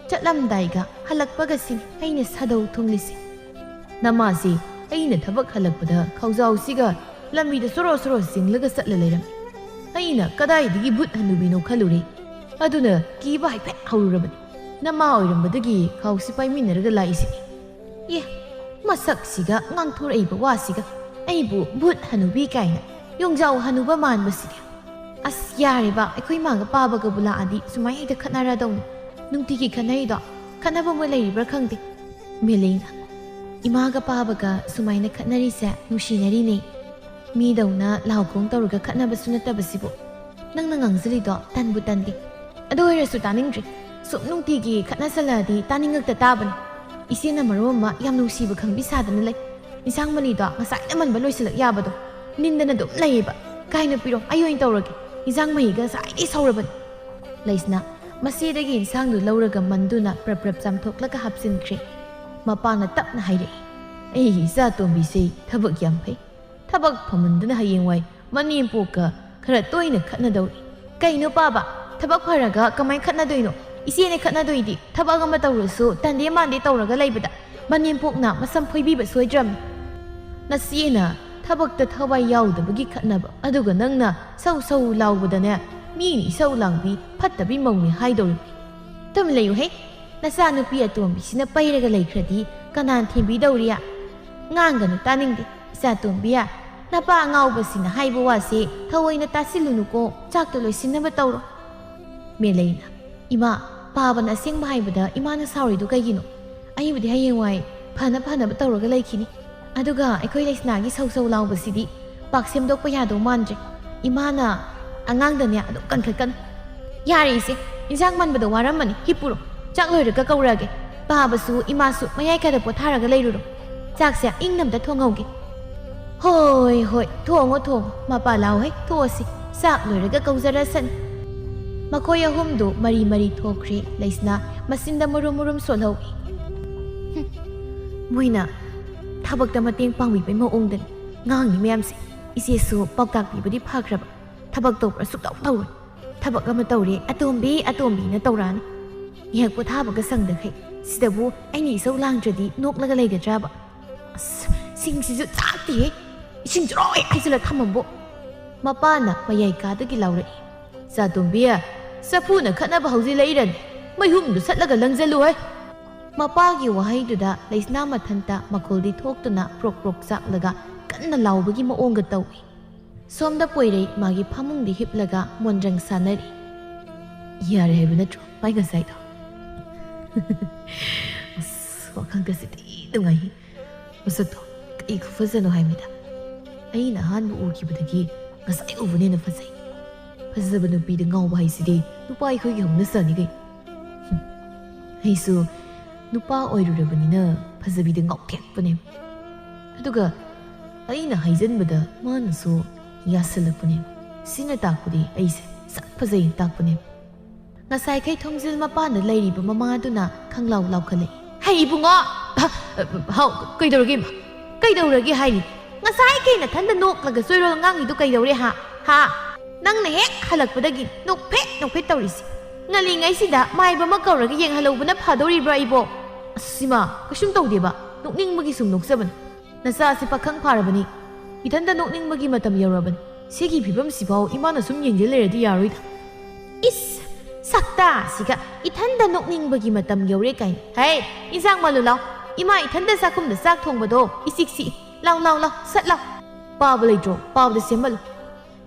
ꯆꯠꯂꯝꯗꯥꯏꯒ ꯍꯜꯂꯛꯄꯒꯁꯤꯅꯤ ꯑꯩꯅ ꯁꯥꯗꯧ ꯊꯨꯡꯂꯤꯁꯤ ꯅꯃꯥꯁꯤ ꯑꯩꯅ ꯊꯕꯛ ꯍꯜꯂꯛꯄꯗ ꯈꯧꯖꯥꯎꯁꯤꯒ ꯂꯝꯕꯤꯗ ꯁꯣꯔꯣ ꯆꯤꯡꯂꯒ ꯆꯠꯂ ꯂꯩꯔꯝꯃꯤ ꯑꯩꯅ ꯀꯗꯥꯏꯗꯒꯤ ꯚꯨꯠ ꯍꯟꯅꯨꯕꯤꯅꯣ ꯈꯜꯂꯨꯔꯦ ꯑꯗꯨꯅ ꯀꯤꯕ ꯍꯥꯏꯐꯦꯠ ꯍꯧꯔꯨꯔꯕꯅꯤ ꯅꯃꯥ ꯑꯣꯏꯔꯝꯕꯗꯒꯤ ꯈꯥꯎꯁꯤ ꯄꯥꯏꯃꯤꯟꯅꯔꯒ ꯂꯥꯛꯏꯁꯤꯅꯤ ꯑꯦ ꯃꯁꯛꯁꯤꯒ ꯉꯥꯡꯊꯣꯔꯛꯏꯕ ꯋꯥꯁꯤꯒ ꯑꯩꯕꯨ ꯚꯨꯠ ꯍꯟꯅꯨꯕꯤ ꯀꯥꯏꯅ ꯌꯣꯡꯖꯥꯎ ꯍꯟꯅꯨꯕ ꯃꯥꯟꯕꯁꯤꯗꯤ ꯑꯁ ꯌꯥꯔꯦꯕ ꯑꯩꯈꯣꯏ ꯃꯥꯒ ꯄꯥꯕꯒꯕꯨ ꯂꯥꯛꯑꯗꯤ ꯁꯨꯃꯥꯏꯅ ꯍꯦꯛꯇ ꯈꯠꯅꯔꯗꯧꯅꯤ ꯅꯨꯡꯇꯤꯒꯤ ꯈꯠꯅꯔꯤꯗꯣ ꯈꯠꯅꯕ ꯑꯃ ꯂꯩꯔꯤꯕ꯭ꯔꯥ ꯈꯪꯗꯦ ꯃꯦꯂꯩꯅ ꯏꯃꯥꯒ ꯄꯥꯕꯒ ꯁꯨꯃꯥꯏꯅ ꯈꯠꯅꯔꯤꯁꯦ ꯅꯨꯡꯁꯤꯅꯔꯤꯅꯦ ꯃꯤꯗꯧꯅ ꯂꯥꯎꯈꯣꯡ ꯇꯧꯔꯒ ꯈꯠꯅꯕꯁꯨ ꯅꯠꯇꯕꯁꯤꯕꯨ ꯅꯪꯅ ꯉꯥꯡꯖꯔꯤꯗꯣ ꯇꯟꯕꯨ ꯇꯟꯗꯦ ꯑꯗꯨ ꯑꯣꯏꯔꯁꯨ ꯇꯥꯅꯤꯡꯗ꯭ꯔꯤ ꯁꯨꯝ ꯅꯨꯡꯇꯤꯒꯤ ꯈꯠꯅꯁꯜꯂꯛꯑꯗꯤ ꯇꯥꯅꯤꯡꯉꯛꯇ ꯇꯥꯕꯅꯤ ꯏꯆꯦꯅ ꯃꯔꯣꯟ ꯑꯃ ꯌꯥꯝ ꯅꯨꯡꯁꯤꯕ ꯈꯪꯕꯤ ꯁꯥꯗꯅ ꯂꯩ ꯏꯟꯁꯥꯡ ꯃꯅꯤꯗꯣ ꯉꯁꯥꯏꯅ ꯃꯟꯕ ꯂꯣꯏꯁꯤꯜꯂꯛ ꯌꯥꯕꯗꯣ ꯅꯤꯟꯗꯅ ꯑꯗꯨꯝ ꯂꯩꯌꯦꯕ ꯀꯥꯏꯅ ꯄꯤꯔꯣ ꯑꯩ ꯑꯣꯏꯅ ꯇꯧꯔꯒꯦ ꯏꯟꯁꯥꯡ ꯃꯍꯤꯒ ꯉꯁꯥꯏꯗꯒꯤ ꯁꯧꯔꯕꯅꯤ ꯂꯩꯁꯅ ꯃꯆꯦꯗꯒꯤ ꯏꯟꯁꯥꯡꯗꯨ ꯂꯧꯔꯒ ꯃꯟꯗꯨꯅ ꯄ꯭ꯔꯞ ꯆꯥꯝꯊꯣꯛꯂꯒ ꯍꯥꯞꯆꯤꯟꯈ꯭ꯔꯦ ꯃꯄꯥꯅ ꯇꯞꯅ ꯍꯥꯏꯔꯛꯏ ꯑꯩꯒꯤ ꯏꯆꯥ ꯇꯣꯝꯕꯤꯁꯦ ꯊꯕꯛ ꯌꯥꯝ ꯐꯩ ꯊꯕꯛ ꯐꯃꯟꯗꯅ ꯍꯌꯦꯡꯋꯥꯏ ꯃꯅꯦꯝꯄꯣꯛꯀ ꯈꯔ ꯇꯣꯏꯅ ꯈꯠꯅꯗꯧꯔꯤ ꯀꯩꯅꯣ ꯄꯥꯕ ꯊꯕꯛ ꯐꯔꯒ ꯀꯃꯥꯏꯅ ꯈꯠꯅꯗꯣꯏꯅꯣ ꯏꯆꯦꯅ ꯈꯠꯅꯗꯣꯏꯗꯤ ꯊꯕꯛ ꯑꯃ ꯇꯧꯔꯁꯨ ꯇꯟꯗꯦ ꯃꯥꯟꯗꯦ ꯇꯧꯔꯒ ꯂꯩꯕꯗ ꯃꯅꯦꯝꯄꯣꯛꯅ ꯃꯁꯝ ꯐꯣꯏꯕꯤꯕ ꯁꯣꯏꯗ꯭ꯔꯝꯅꯤ ꯅꯆꯦꯅ ꯊꯕꯛꯇ ꯊꯋꯥꯏ ꯌꯥꯎꯗꯕꯒꯤ ꯈꯠꯅꯕ ꯑꯗꯨꯒ ꯅꯪꯅ ꯁꯧ ꯂꯥꯎꯕꯗꯅꯦ ꯃꯤꯅ ꯏꯁꯧ ꯂꯥꯡꯕꯤ ꯐꯠꯇꯕꯤ ꯃꯧꯅꯤ ꯍꯥꯏꯗꯧꯔꯤꯕꯅꯤ ꯇꯨꯝ ꯂꯩꯌꯨꯍꯦ ꯅꯆꯥꯅꯨꯄꯤ ꯑꯇꯣꯝꯕꯤꯁꯤꯅ ꯄꯩꯔꯒ ꯂꯩꯈ꯭ꯔꯗꯤ ꯀꯅꯥꯅ ꯊꯦꯝꯕꯤꯗꯧꯔꯤꯌꯥ ꯉꯥꯡꯒꯅꯨ ꯇꯥꯅꯤꯡꯗꯦ ꯏꯆꯥ ꯇꯣꯝꯕꯤꯌꯥ ꯅꯄꯥ ꯑꯉꯥꯎꯕꯁꯤꯅ ꯍꯥꯏꯕ ꯋꯥꯁꯦ ꯊꯑꯣꯏꯅ ꯇꯥꯁꯤꯜꯂꯨꯅꯨꯀꯣ ꯆꯥꯛꯇꯣ ꯂꯣꯏꯁꯤꯟꯅꯕ ꯇꯧꯔꯣ ꯃꯦꯂꯩꯅ ꯏꯃꯥ ꯄꯥꯕꯅ ꯑꯁꯦꯡꯕ ꯍꯥꯏꯕꯗ ꯏꯃꯥꯅ ꯁꯥꯎꯔꯤꯗꯨ ꯀꯩꯒꯤꯅꯣ ꯑꯩꯕꯨꯗꯤ ꯍꯌꯦꯡꯋꯥꯏ ꯐꯅꯕ ꯇꯧꯔꯒ ꯂꯩꯈꯤꯅꯤ ꯑꯗꯨꯒ ꯑꯩꯈꯣꯏ ꯂꯩꯁꯅꯥꯒꯤ ꯁꯧ ꯂꯥꯎꯕꯁꯤꯗꯤ ꯄꯥꯛ ꯁꯦꯝꯗꯣꯛꯄ ꯌꯥꯗꯧ ꯃꯥꯟꯗ꯭ꯔꯦ ꯏꯃꯥꯅ ꯑꯉꯥꯡꯗꯅꯦ ꯑꯗꯨꯝ ꯀꯟꯈꯠꯀꯅꯨ ꯌꯥꯔꯦ ꯏꯆꯦ ꯏꯟꯁꯥꯡ ꯃꯟꯕꯗ ꯋꯥꯔꯝꯃꯅꯤ ꯍꯤꯞꯄꯨꯔꯣ ꯆꯥꯛ ꯂꯣꯏꯔꯒ ꯀꯧꯔꯛꯑꯒꯦ ꯄꯥꯕꯁꯨ ꯏꯃꯥꯁꯨ ꯃꯌꯥꯏ ꯀꯥꯗ ꯄꯣꯊꯥꯔꯒ ꯂꯩꯔꯨꯔꯣ ꯆꯥꯛꯁꯦ ꯏꯪꯅꯝꯇ ꯊꯣꯡꯍꯧꯒꯦ ꯍꯣꯏ ꯊꯣꯡꯉꯣ ꯃꯄꯥ ꯂꯥꯎꯍꯩ ꯊꯣꯛꯑꯁꯤ ꯆꯥꯛ ꯂꯣꯏꯔꯒ ꯀꯧꯖꯔꯁꯅꯤ ꯃꯈꯣꯏ ꯑꯍꯨꯝꯗꯨ ꯃꯔꯤ ꯊꯣꯛꯈ꯭ꯔꯦ ꯂꯩꯁꯅꯥ ꯃꯆꯤꯟꯗ ꯃꯨꯔꯨꯝ ꯁꯣꯜꯍꯧꯏ ꯃꯣꯏꯅ ꯊꯕꯛꯇ ꯃꯇꯦꯡ ꯄꯥꯡꯕꯤꯕꯩ ꯃꯑꯣꯡꯗꯅꯤ ꯉꯥꯡꯉꯤ ꯃꯌꯥꯝꯁꯦ ꯏꯆꯦꯁꯨ ꯄꯥꯎꯇꯥꯛ ꯄꯤꯕꯗꯤ ꯐꯈ꯭ꯔꯕ ꯊꯕꯛ ꯇꯧꯕ꯭ꯔꯥ ꯁꯨꯛꯇꯧ ꯇꯧꯔꯣꯏ ꯊꯕꯛ ꯑꯃ ꯇꯧꯔꯦ ꯑꯇꯣꯝꯕꯤꯅ ꯇꯧꯔꯛꯑꯅꯤ ꯉꯥꯏꯍꯥꯛ ꯄꯣꯊꯥꯕꯒ ꯁꯪꯗꯈꯩ ꯁꯤꯗꯕꯨ ꯑꯩꯅ ꯏꯁꯧ ꯂꯥꯡꯗ꯭ꯔꯗꯤ ꯅꯣꯛꯂꯒ ꯂꯩꯒꯗ꯭ꯔꯥꯕ? ꯑꯁ ꯁꯤꯡꯁꯤꯁꯨ ꯆꯥꯛꯇꯦꯍꯦ, ꯏꯁꯤꯡ ꯆꯔꯣꯏ ꯍꯩꯖꯤꯜꯂ ꯊꯝꯃꯝꯕꯣ꯫ ꯃꯄꯥꯅ ꯃꯌꯥꯏ ꯀꯥꯗꯒꯤ ꯂꯥꯎꯔꯛꯏ꯫ ꯆꯥꯇꯣꯝꯕꯤ, ꯆꯐꯨꯅ ꯈꯠꯅꯕ ꯍꯧꯖꯤꯜꯂꯛꯏꯔꯅꯤ, ꯃꯩꯍꯨꯝꯗꯨ ꯁꯠꯂꯒ ꯂꯪꯖꯜꯂꯨꯍꯦ꯫ ꯃꯄꯥꯒꯤ ꯋꯥꯍꯩꯗꯨꯗ ꯂꯩꯁꯅꯥ ꯃꯊꯟꯇ ꯃꯈꯣꯜꯗꯤ ꯊꯣꯛꯇꯨꯅ ꯄ꯭ꯔꯣꯛ ꯄ꯭ꯔꯣꯛ ꯆꯥꯛꯂꯒ ꯀꯟꯅ ꯂꯥꯎꯕꯒꯤ ꯃꯑꯣꯡꯒ ꯇꯧꯏ꯫ ꯁꯣꯝꯗ ꯄꯣꯏꯔꯩ ꯃꯥꯒꯤ ꯐꯃꯨꯡꯗ ꯍꯤꯞꯂꯒ ꯃꯣꯟꯗ꯭ꯔꯪ ꯁꯥꯟꯅꯔꯤ꯫ ꯌꯥꯔꯦ ꯍꯥꯏꯕ ꯅꯠꯇ꯭ꯔꯣ ꯃꯥꯏ ꯉꯁꯥꯏꯗꯣ? ꯑꯁ ꯋꯥꯈꯜꯒꯁꯤꯗꯤ ꯅꯨꯡꯉꯥꯏ꯫ ꯃꯁꯛꯇꯣ ꯀꯩ ꯈꯨꯐꯖꯅꯣ ꯍꯥꯏꯕꯅꯤꯗ꯫ ꯑꯩꯅ ꯑꯍꯥꯟꯕ ꯎꯈꯤꯕꯗꯒꯤ ꯉꯁꯥꯏ ꯎꯕꯅ ꯐꯖꯩ꯫ ꯐꯖꯕ ꯅꯨꯄꯤꯗ ꯉꯥꯎꯕ ꯍꯥꯏꯁꯤꯗꯤ ꯅꯨꯄꯥ ꯑꯩꯈꯣꯏꯒꯤ ꯍꯧꯅꯁꯥꯅꯤ ꯀꯩ꯫ ꯑꯩꯁꯨ ꯅꯨꯄꯥ ꯑꯣꯏꯔꯨꯔꯕꯅꯤꯅ ꯐꯖꯕꯤꯗ ꯉꯥꯎꯊꯦꯛꯄꯅꯦ꯫ ꯑꯗꯨꯒ ꯑꯩꯅ ꯍꯥꯏꯖꯟꯕꯗ ꯃꯥꯅꯁꯨ ꯌꯥꯁꯜꯂꯛꯄꯅꯦ꯫ ꯁꯤꯅ ꯇꯥꯛꯄꯗꯤ ꯑꯩꯁꯦ ꯁꯛ ꯐꯖꯩ ꯇꯥꯛꯄꯅꯦ꯫ ꯉꯁꯥꯏꯈꯩ ꯊꯣꯡꯖꯤꯜ ꯃꯄꯥꯟꯗ ꯂꯩꯔꯤꯕ ꯃꯃꯥꯗꯨꯅ ꯈꯪꯂꯥꯎ ꯂꯥꯎꯈꯠꯂꯛꯏ꯫ ꯍꯩ ꯏꯕꯨꯡꯉꯣ! ꯍꯥꯎ, ꯀꯩꯗꯧꯔꯒꯦ ꯏꯃꯥ? ꯀꯩꯗꯧꯔꯒꯦ ꯍꯥꯏꯔꯤ? ꯉꯁꯥꯏꯈꯩ ꯅꯊꯟꯗ ꯅꯣꯛꯂꯒ ꯆꯣꯏꯔꯣꯜ ꯉꯥꯡꯉꯤꯗꯨ ꯀꯩꯗꯧꯔꯦ ꯍꯥ? ꯅꯪꯅ ꯍꯦꯛ ꯍꯜꯂꯛꯄꯗꯒꯤ ꯅꯣꯛꯐꯦꯠ ꯇꯧꯔꯤꯁꯤ꯫ ꯉꯜꯂꯤꯉꯩꯁꯤꯗ ꯃꯥꯏꯕ ꯑꯃ ꯀꯧꯔꯒ ꯌꯦꯡꯍꯜꯍꯧꯕꯅ ꯐꯗꯧꯔꯤꯕ꯭ꯔꯥ ꯑꯩꯕꯣ? ꯑꯁ ꯏꯃꯥ, ꯀꯩꯁꯨꯝ ꯇꯧꯗꯦꯕ, ꯅꯣꯛꯅꯤꯡꯕꯒꯤ ꯁꯨꯝ ꯅꯣꯛꯆꯕꯅꯤ꯫ ꯅꯆꯥꯁꯤ ꯄꯥꯈꯪ ꯐꯥꯔꯕꯅꯤ, ꯏꯊꯟꯇ ꯅꯣꯛꯅꯤꯡꯕꯒꯤ ꯃꯇꯝ ꯌꯧꯔꯕꯅꯤ꯫ ꯁꯤꯒꯤ ꯐꯤꯕꯝꯁꯤꯐꯥꯎ ꯏꯃꯥꯅ ꯁꯨꯝ ꯌꯦꯡꯖꯤꯜ ꯂꯩꯔꯗꯤ ꯌꯥꯔꯣꯏꯗ꯫ ꯏꯁ, ꯁꯛꯇꯥꯁꯤꯒ ꯏꯊꯟꯇ ꯅꯣꯛꯅꯤꯡꯕꯒꯤ ꯃꯇꯝ ꯌꯧꯔꯦ ꯀꯥꯏꯅ꯫ ꯍꯩ, ꯏꯟꯁꯥꯡ ꯃꯥꯜꯂꯨ ꯂꯥꯎ꯫ ꯏꯃꯥ ꯏꯊꯟꯇ ꯆꯥꯛꯈꯨꯝꯗ ꯆꯥꯛ ꯊꯣꯡꯕꯗꯣ ꯏꯆꯤꯛ ꯆꯤꯛꯏ꯫ ꯂꯥꯎ ꯁꯠ ꯂꯥꯎ꯫ ꯄꯥꯕ ꯂꯩꯇ꯭ꯔꯣ? ꯄꯥꯕꯗ ꯁꯦꯝꯍꯜꯂꯨ꯫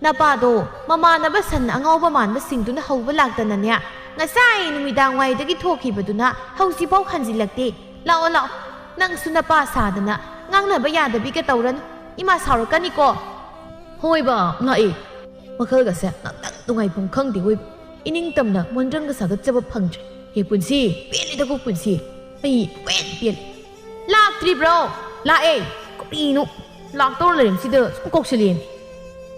ꯅꯄꯥꯗꯣ ꯃꯃꯥꯟꯅꯕ ꯁꯟ ꯑꯉꯥꯎꯕ ꯃꯥꯟꯕꯁꯤꯡꯗꯨꯅ ꯍꯧꯕ ꯂꯥꯛꯇꯅꯅꯦ, ꯉꯁꯥꯏ ꯅꯨꯃꯤꯗꯥꯡ ꯋꯥꯏꯗꯒꯤ ꯊꯣꯛꯈꯤꯕꯗꯨꯅ ꯍꯧꯖꯤꯛꯐꯥꯎ ꯍꯟꯖꯤꯜꯂꯛꯇꯦ꯫ ꯂꯥꯛꯑꯣ, ꯅꯪꯁꯨ ꯅꯄꯥ ꯁꯥꯗꯅ ꯉꯥꯡꯅꯕ ꯌꯥꯗꯕꯤꯒ ꯇꯧꯔꯅꯨ, ꯏꯃꯥ ꯁꯥꯎꯔꯛꯀꯅꯤꯀꯣ꯫ ꯍꯣꯏꯕ, ꯉꯥꯛꯑꯦ꯫ ꯋꯥꯈꯜꯒꯁꯦ ꯉꯥꯛꯇꯪ ꯅꯨꯡꯉꯥꯏꯐꯝ ꯈꯪꯗꯦ ꯍꯣꯏꯕ꯫ ꯏꯅꯤꯡꯇꯝꯅ ꯃꯣꯟꯗ꯭ꯔꯪꯒ ꯁꯥꯒꯠꯆꯕ ꯐꯪꯗ꯭ꯔꯦ꯫ ꯍꯦ ꯄꯨꯟꯁꯤ, ꯄꯦꯜꯂꯦꯗꯀꯣ ꯄꯨꯟꯁꯤ, ꯑꯩ ꯄꯦꯜꯂꯦ꯫ ꯂꯥꯛꯇ꯭ꯔꯤꯕ꯭ꯔꯣ? ꯂꯥꯛꯑꯦ꯫ ꯀꯔꯤꯅꯣ ꯂꯥꯛꯇꯧꯔ ꯂꯩꯔꯝꯁꯤꯗ ꯁꯨꯝ ꯀꯧꯁꯤꯜꯂꯦꯅꯦ꯫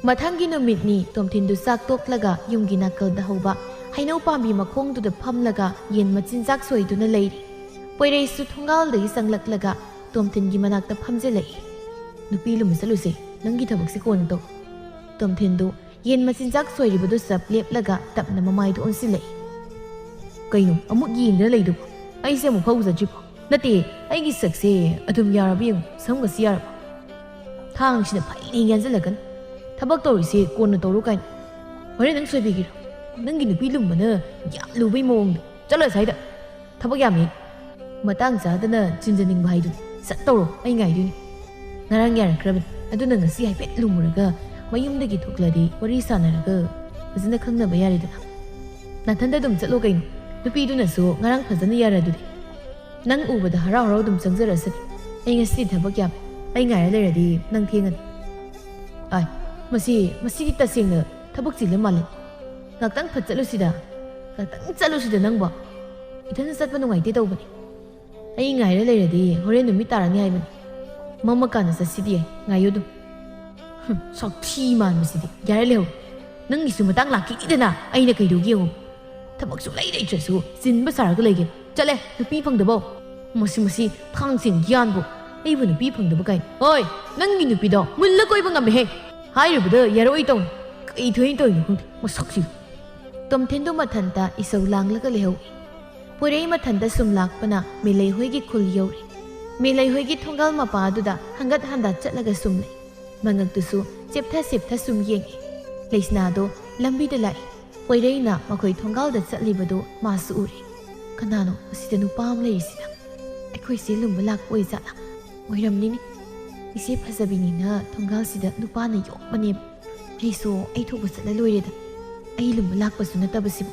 ꯃꯊꯪꯒꯤ ꯅꯨꯃꯤꯠꯅꯤ ꯇꯣꯝꯊꯤꯟꯗꯨ ꯆꯥꯛ ꯇꯣꯛꯂꯒ ꯌꯨꯝꯒꯤ ꯅꯥꯀꯜꯗ ꯍꯧꯕ ꯍꯩꯅꯧ ꯄꯥꯝꯕꯤ ꯃꯈꯣꯡꯗꯨꯗ ꯐꯝꯂꯒ ꯌꯦꯟ ꯃꯆꯤꯟꯖꯥꯛ ꯁꯣꯏꯗꯨꯅ ꯂꯩꯔꯤ꯫ ꯄꯣꯏꯔꯩꯁꯨ ꯊꯣꯡꯒꯥꯜꯗꯒꯤ ꯆꯪꯂꯛꯂꯒ ꯇꯣꯝꯊꯤꯟꯒꯤ ꯃꯅꯥꯛꯇ ꯐꯝꯖꯤꯜꯂꯛꯏ꯫ ꯅꯨꯄꯤ ꯂꯨꯝꯕ ꯆꯠꯂꯨꯁꯦ, ꯅꯪꯒꯤ ꯊꯕꯛꯁꯤ ꯀꯣꯟꯅ ꯇꯧ꯫ ꯇꯣꯝꯊꯤꯟꯗꯨ ꯌꯦꯟ ꯃꯆꯤꯟꯖꯥꯛ ꯁꯣꯏꯔꯤꯕꯗꯨ ꯆꯞ ꯂꯦꯞꯂꯒ ꯇꯞꯅ ꯃꯃꯥꯏꯗꯨ ꯑꯣꯟꯁꯤꯜꯂꯛꯏ꯫ ꯀꯩꯅꯣ ꯑꯃꯨꯛ ꯌꯦꯡꯗꯅ ꯂꯩꯗꯨꯕꯣ? ꯑꯩꯁꯦ ꯑꯃꯨꯛ ꯐꯧꯖꯗ꯭ꯔꯤꯕꯣ? ꯅꯠꯇꯦ, ꯑꯩꯒꯤ ꯁꯛꯁꯦ ꯑꯗꯨꯝ ꯌꯥꯔꯕ ꯌꯦꯡꯉꯨ, ꯁꯝꯒꯁꯤ ꯌꯥꯔꯕ? ꯊꯥꯡꯁꯤꯅ ꯐꯩꯅ ꯌꯥꯟꯁꯤꯜꯂꯛꯀꯅꯤ꯫ ꯊꯕꯛ ꯇꯧꯔꯤꯁꯦ ꯀꯣꯟꯅ ꯇꯧꯔꯣ ꯀꯥꯏꯅ꯫ ꯍꯣꯔꯦꯟ ꯅꯪ ꯁꯣꯏꯕꯤꯒꯤꯔꯣ? ꯅꯪꯒꯤ ꯅꯨꯄꯤ ꯂꯨꯝꯕꯅ ꯌꯥꯝ ꯂꯨꯕꯩ ꯃꯑꯣꯡꯗ꯫ ꯆꯠꯂꯣ ꯑꯁ꯭ꯋꯥꯏꯗ, ꯊꯕꯛ ꯌꯥꯝꯃꯤ꯫ ꯃꯇꯥꯡ ꯆꯥꯗꯅ ꯆꯤꯟꯖꯅꯤꯡꯕ ꯍꯥꯏꯗꯨꯅꯤ꯫ ꯁꯠ ꯇꯧꯔꯣ, ꯑꯩ ꯉꯥꯏꯗꯣꯏꯅꯤ꯫ ꯉꯔꯥꯡ ꯌꯥꯔꯛꯈ꯭ꯔꯕꯅꯤ, ꯑꯗꯨꯅ ꯉꯁꯤ ꯍꯥꯏꯐꯦꯠ ꯂꯨꯝꯃꯨꯔꯒ ꯃꯌꯨꯝꯗꯒꯤ ꯊꯣꯛꯂꯗꯤ ꯋꯥꯔꯤ ꯁꯥꯟꯅꯔꯒ ꯐꯖꯅ ꯈꯪꯅꯕ ꯌꯥꯔꯦꯗꯅ꯫ ꯅꯊꯟꯗ ꯑꯗꯨꯝ ꯆꯠꯂꯣ ꯀꯩꯅꯣ, ꯅꯨꯄꯤꯗꯨꯅꯁꯨ ꯉꯔꯥꯡ ꯐꯖꯅ ꯌꯥꯔꯗꯨꯗꯤ꯫ ꯅꯪ ꯎꯕꯗ ꯍꯔꯥꯎ ꯑꯗꯨꯝ ꯆꯪꯖꯔꯁꯅꯤ꯫ ꯑꯩ ꯉꯁꯤꯗꯤ ꯊꯕꯛ ꯌꯥꯝꯃꯤ, ꯑꯩ ꯉꯥꯏꯔ ꯂꯩꯔꯗꯤ ꯅꯪ ꯊꯦꯡꯉꯅꯤ꯫ ꯑꯥꯏ, ꯃꯁꯤꯗꯤ ꯇꯁꯦꯡꯅ ꯊꯕꯛ ꯆꯤꯜꯂ ꯃꯥꯜꯂꯦ꯫ ꯉꯥꯛꯇꯪ ꯐꯠ ꯆꯠꯂꯨꯁꯤꯗ ꯅꯪꯕꯣ꯫ ꯏꯊꯟꯇ ꯆꯠꯄ ꯅꯨꯡꯉꯥꯏꯇꯦ ꯇꯧꯕꯅꯤ꯫ ꯑꯩ ꯉꯥꯏꯔ ꯂꯩꯔꯗꯤ ꯍꯣꯔꯦꯟ ꯅꯨꯃꯤꯠ ꯇꯥꯔꯅꯤ ꯍꯥꯏꯕꯅꯤ꯫ ꯃꯝꯃꯀꯥꯟꯗ ꯆꯠꯁꯤꯗꯤ ꯌꯥꯏ, ꯉꯥꯏꯌꯨ ꯑꯗꯨꯝ꯫ ꯁꯛꯊꯤ ꯃꯥꯟꯕꯁꯤꯗꯤ, ꯌꯥꯔꯦ ꯂꯩꯍꯧ꯫ ꯅꯪꯒꯤꯁꯨ ꯃꯇꯥꯡ ꯂꯥꯛꯈꯤꯅꯤꯗꯅ, ꯑꯩꯅ ꯀꯩꯗꯧꯒꯦ ꯌꯦꯡꯉꯨ꯫ ꯊꯕꯛ ꯁꯨꯡꯂꯩ ꯂꯩꯇ꯭ꯔꯁꯨ ꯆꯤꯟꯕ ꯁꯥꯔꯒ ꯂꯩꯒꯦ꯫ ꯆꯠꯂꯦ, ꯅꯨꯄꯤ ꯐꯪꯗꯕꯣ? ꯃꯁꯤ ꯊꯥꯡꯁꯤꯡ ꯒ꯭ꯌꯥꯟꯕꯨ꯫ ꯑꯩꯕꯨ ꯅꯨꯄꯤ ꯐꯪꯗꯕ ꯀꯥꯏꯅ꯫ ꯍꯣꯏ, ꯅꯪꯒꯤ ꯅꯨꯄꯤꯗꯣ ꯃꯨꯜꯂ ꯀꯣꯏꯕ ꯉꯝꯃꯦꯍꯦ꯫ ꯍꯥꯏꯔꯨꯕꯗ ꯌꯥꯔꯛꯑꯣꯏ ꯇꯧꯅꯤ꯫ ꯀꯩ ꯊꯣꯏꯅ ꯇꯧꯔꯤꯅꯣ ꯈꯪꯗꯦ, ꯃꯁꯛꯁꯤꯒ꯫ ꯇꯣꯝꯊꯤꯟꯗꯨ ꯃꯊꯟꯇ ꯏꯁꯧ ꯂꯥꯡꯂꯒ ꯂꯩꯍꯧꯏ꯫ ꯄꯣꯏꯔꯩ ꯃꯊꯟꯇ ꯁꯨꯝ ꯂꯥꯛꯄꯅ ꯃꯦꯂꯩꯍꯣꯏꯒꯤ ꯈꯨꯜ ꯌꯧꯔꯤ꯫ ꯃꯦꯂꯩꯍꯣꯏꯒꯤ ꯊꯣꯡꯒꯥꯜ ꯃꯄꯥꯗꯨꯗ ꯍꯪꯒꯠ ꯍꯟꯗꯥ ꯆꯠꯂꯒ ꯁꯨꯝ ꯂꯩ꯫ ꯃꯉꯛꯇꯨꯁꯨ ꯆꯦꯞꯊ ꯁꯨꯝ ꯌꯦꯡꯏ꯫ ꯂꯩꯁꯅꯥꯗꯣ ꯂꯝꯕꯤꯗ ꯂꯥꯛꯏ꯫ ꯄꯣꯏꯔꯩꯅ ꯃꯈꯣꯏ ꯊꯣꯡꯒꯥꯜꯗ ꯆꯠꯂꯤꯕꯗꯨ ꯃꯥꯁꯨ ꯎꯔꯤ꯫ ꯀꯅꯥꯅꯣ ꯑꯁꯤꯗ ꯅꯨꯄꯥ ꯑꯃ ꯂꯩꯔꯤꯁꯤꯅ? ꯑꯩꯈꯣꯏꯁꯦ ꯂꯨꯝꯕ ꯂꯥꯛꯄ ꯑꯣꯏꯖꯥꯠꯂꯥ? ꯑꯣꯏꯔꯝꯅꯤꯅꯤ꯫ ꯏꯆꯦ ꯐꯖꯕꯤꯅꯤꯅ ꯊꯣꯡꯒꯥꯜꯁꯤꯗ ꯅꯨꯄꯥꯅ ꯌꯣꯛꯄꯅꯦꯕ꯫ ꯑꯩ ꯊꯣꯛꯄ ꯆꯠꯂ ꯂꯣꯏꯔꯦꯗ, ꯑꯩ ꯂꯨꯝꯕ ꯂꯥꯛꯄꯁꯨ ꯅꯠꯇꯕꯁꯤꯕꯨ꯫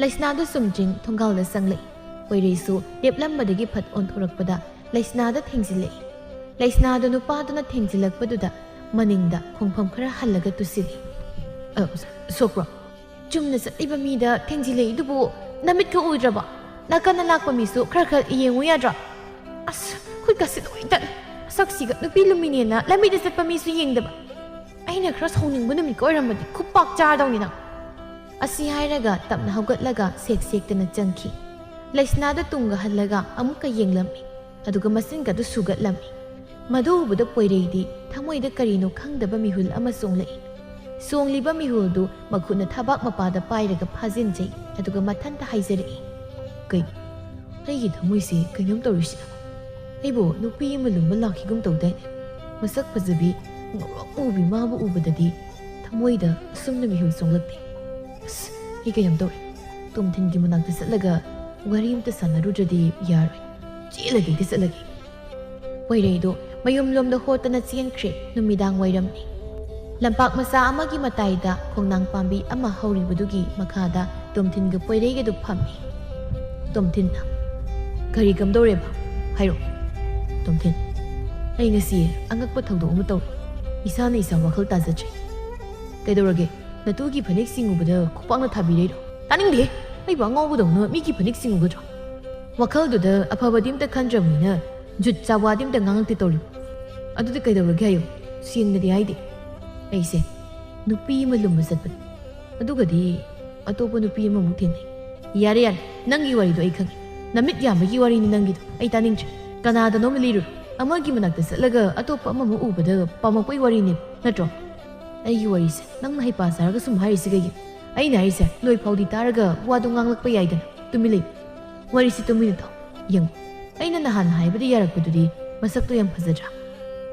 ꯂꯩꯁꯅꯥꯗꯨ ꯆꯨꯝꯗ꯭ꯔꯤꯡ ꯊꯣꯡꯒꯥꯜꯗ ꯆꯪꯂꯛꯏ꯫ ꯄꯣꯏꯔꯩꯁꯨ ꯂꯦꯞꯂꯝꯕꯗꯒꯤ ꯐꯠ ꯑꯣꯟꯊꯣꯔꯛꯄꯗ ꯂꯩꯁꯅꯥꯗ ꯊꯦꯡꯖꯤꯜꯂꯛꯏ꯫ ꯂꯩꯁꯅꯥꯗꯨ ꯅꯨꯄꯥꯗꯨꯅ ꯊꯦꯡꯖꯤꯜꯂꯛꯄꯗꯨꯗ ꯃꯅꯤꯡꯗ ꯈꯣꯡꯐꯝ ꯈꯔ ꯍꯜꯂꯒ ꯇꯨꯁꯤꯜꯂꯤ꯫ ꯁꯣꯛꯄ꯭ꯔꯣ? ꯆꯨꯝꯅ ꯆꯠꯂꯤꯕ ꯃꯤꯗ ꯊꯦꯡꯖꯤꯜꯂꯛꯏꯗꯨꯕꯨ ꯅꯃꯤꯠꯀ ꯎꯗ꯭ꯔꯕ? ꯅꯥꯀꯟꯅ ꯂꯥꯛꯄ ꯃꯤꯁꯨ ꯈꯔ ꯌꯦꯡꯉꯨ ꯌꯥꯗ꯭ꯔꯥ? ꯑꯁ, ꯈꯨꯠꯀꯁꯤ ꯂꯣꯏ ꯇꯠꯂꯦ꯫ ꯁꯛꯁꯤꯒ ꯅꯨꯄꯤ ꯂꯨꯝꯃꯤꯅꯦꯅ ꯂꯝꯕꯤꯗ ꯆꯠꯄ ꯃꯤꯁꯨ ꯌꯦꯡꯗꯕ꯫ ꯑꯩꯅ ꯈꯔ ꯁꯥꯎꯅꯤꯡꯕ ꯅꯨꯃꯤꯠꯀ ꯑꯣꯏꯔꯝꯃꯗꯤ ꯈꯨꯄꯥꯛ ꯆꯥꯗꯧꯅꯤ ꯅꯪ꯫ ꯑꯁꯤ ꯍꯥꯏꯔꯒ ꯇꯞꯅ ꯍꯧꯒꯠꯂꯒ ꯁꯦꯛꯇꯅ ꯆꯪꯈꯤ꯫ ꯂꯩꯁꯅꯥꯗ ꯇꯨꯡꯒ ꯍꯜꯂꯒ ꯑꯃꯨꯛꯀ ꯌꯦꯡꯂꯝꯃꯤ, ꯑꯗꯨꯒ ꯃꯆꯤꯟꯒꯗꯨ ꯁꯨꯒꯠꯂꯝꯃꯤ꯫ ꯃꯗꯨ ꯎꯕꯗ ꯄꯣꯏꯔꯩꯗꯤ ꯊꯃꯣꯏꯗ ꯀꯔꯤꯅꯣ ꯈꯪꯗꯕ ꯃꯤꯍꯨꯜ ꯑꯃ ꯆꯣꯡꯂꯛꯏ꯫ ꯆꯣꯡꯂꯤꯕ ꯃꯤꯍꯨꯜꯗꯨ ꯃꯈꯨꯠꯅ ꯊꯕꯥꯛ ꯃꯄꯥꯗ ꯄꯥꯏꯔꯒ ꯐꯥꯖꯤꯟꯖꯩ, ꯑꯗꯨꯒ ꯃꯊꯟꯇ ꯍꯥꯏꯖꯔꯛꯏ꯫ ꯀꯩ ꯑꯩꯒꯤ ꯊꯃꯣꯏꯁꯦ ꯀꯩꯅꯣꯝ ꯇꯧꯔꯤꯁꯤꯅ ꯑꯩꯕꯨ ꯅꯨꯄꯤ ꯑꯃ ꯂꯨꯝꯕ ꯂꯥꯛꯈꯤꯒꯨꯝ ꯇꯧꯗꯥꯏꯅꯦ ꯃꯁꯛ ꯐꯖꯕꯤ ꯉꯧꯔꯣꯛ ꯉꯧꯕꯤ ꯃꯥꯕꯨ ꯎꯕꯗꯗꯤ ꯊꯃꯣꯏꯗ ꯑꯁꯨꯝꯅ ꯃꯤꯍꯨꯜ ꯆꯣꯡꯂꯛꯇꯦ ꯑꯁ ꯑꯩ ꯀꯩꯅꯣꯝ ꯇꯧꯔꯦ ꯇꯣꯝꯊꯤꯟꯒꯤ ꯃꯅꯥꯛꯇ ꯆꯠꯂꯒ ꯋꯥꯔꯤ ꯑꯝꯇ ꯁꯥꯟꯅꯔꯨꯗ꯭ꯔꯗꯤ ꯌꯥꯔꯣꯏ ꯆꯦꯜꯂꯒ ꯍꯦꯛꯇ ꯆꯠꯂꯒꯦ ꯄꯣꯏꯔꯩꯗꯣ ꯃꯌꯨꯝꯂꯣꯝꯗ ꯍꯣꯠꯇꯅ ꯆꯦꯟꯈ꯭ꯔꯦ ꯅꯨꯃꯤꯗꯥꯡ ꯋꯥꯏꯔꯝꯅꯤ ꯂꯝꯄꯥꯛ ꯃꯆꯥ ꯑꯃꯒꯤ ꯃꯇꯥꯏꯗ ꯈꯣꯡꯅꯥꯡ ꯄꯥꯝꯕꯤ ꯑꯃ ꯍꯧꯔꯤꯕꯗꯨꯒꯤ ꯃꯈꯥꯗ ꯇꯣꯝꯊꯤꯟꯒ ꯄꯣꯏꯔꯩꯒꯗꯨ ꯐꯝꯃꯤ ꯇꯣꯝꯊꯤꯟꯅ ꯀꯔꯤ ꯀꯝꯗꯧꯔꯦꯕ ꯍꯥꯏꯔꯛꯑꯣ ꯇꯣꯝꯊꯤꯟ ꯑꯩ ꯉꯁꯤ ꯑꯉꯛꯄ ꯊꯧꯗꯣꯛ ꯑꯃ ꯇꯧꯔꯦ ꯏꯁꯥꯅ ꯏꯁꯥ ꯋꯥꯈꯜ ꯇꯥꯖꯗ꯭ꯔꯦ ꯀꯩꯗꯧꯔꯒꯦ ꯅꯇꯨꯒꯤ ꯐꯅꯦꯛ ꯁꯤꯡꯎꯕꯗ ꯈꯨꯄꯥꯛꯅ ꯊꯥꯕꯤꯔꯩꯔꯣ ꯇꯥꯅꯤꯡꯗꯦ ꯑꯩꯕꯨ ꯑꯉꯥꯎꯕꯗꯧꯅ ꯃꯤꯒꯤ ꯐꯅꯦꯛ ꯁꯤꯡꯎꯒꯗ꯭ꯔꯣ ꯋꯥꯈꯜꯗꯨꯗ ꯑꯐꯕꯗꯤ ꯑꯝꯇ ꯈꯟꯗ꯭ꯔꯕꯅꯤꯅ ꯖꯨꯠ ꯆꯥꯋꯥꯗꯤ ꯑꯝꯇ ꯉꯥꯡꯂꯛꯇꯦ ꯇꯧꯔꯤꯕ ꯑꯗꯨꯗꯤ ꯀꯩꯗꯧꯔꯒꯦ ꯍꯥꯏꯌꯣ ꯁꯦꯡꯅꯗꯤ ꯍꯥꯏꯗꯦ ꯑꯩꯁꯦ ꯅꯨꯄꯤ ꯑꯃ ꯂꯨꯝꯕ ꯆꯠꯄꯅꯤ ꯑꯗꯨꯒꯗꯤ ꯑꯇꯣꯞꯄ ꯅꯨꯄꯤ ꯑꯃꯃꯨꯛ ꯊꯦꯡꯅꯩ ꯌꯥꯔꯦ ꯌꯥꯔꯦ ꯅꯪꯒꯤ ꯋꯥꯔꯤꯗꯣ ꯑꯩ ꯈꯪꯉꯦ ꯅꯃꯤꯠ ꯌꯥꯝꯕꯒꯤ ꯋꯥꯔꯤꯅꯤ ꯅꯪꯒꯤꯗꯣ ꯑꯩ ꯇꯥꯅꯤꯡꯗ꯭ꯔꯦ ꯀꯅꯥꯗꯅꯣꯝ ꯂꯤꯔꯨꯔꯣ ꯑꯃꯒꯤ ꯃꯅꯥꯛꯇ ꯆꯠꯂꯒ ꯑꯇꯣꯞꯄ ꯑꯃꯃꯨꯛ ꯎꯕꯗ ꯄꯥꯝꯃꯛꯄꯩ ꯋꯥꯔꯤꯅꯦ ꯅꯠꯇ꯭ꯔꯣ ꯑꯩꯒꯤ ꯋꯥꯔꯤꯁꯦ ꯅꯪꯅ ꯍꯩꯄꯥ ꯁꯥꯔꯒ ꯁꯨꯝ ꯍꯥꯏꯔꯤꯁꯤ ꯀꯩꯒꯤ ꯑꯩꯅ ꯍꯥꯏꯔꯤꯁꯦ ꯂꯣꯏ ꯐꯥꯎꯗꯤ ꯇꯥꯔꯒ ꯋꯥꯗꯣ ꯉꯥꯡꯂꯛꯄ ꯌꯥꯏꯗꯅ ꯇꯨꯃꯤꯟ ꯂꯩ ꯋꯥꯔꯤꯁꯤ ꯇꯨꯃꯤꯟꯅ ꯊꯥꯎ ꯌꯦꯡꯉꯨ ꯑꯩꯅ ꯅꯍꯥꯟ ꯍꯥꯏꯕꯗ ꯌꯥꯔꯛꯄꯗꯨꯗꯤ ꯃꯁꯛꯇꯣ ꯌꯥꯝ ꯐꯖꯗ꯭ꯔꯥ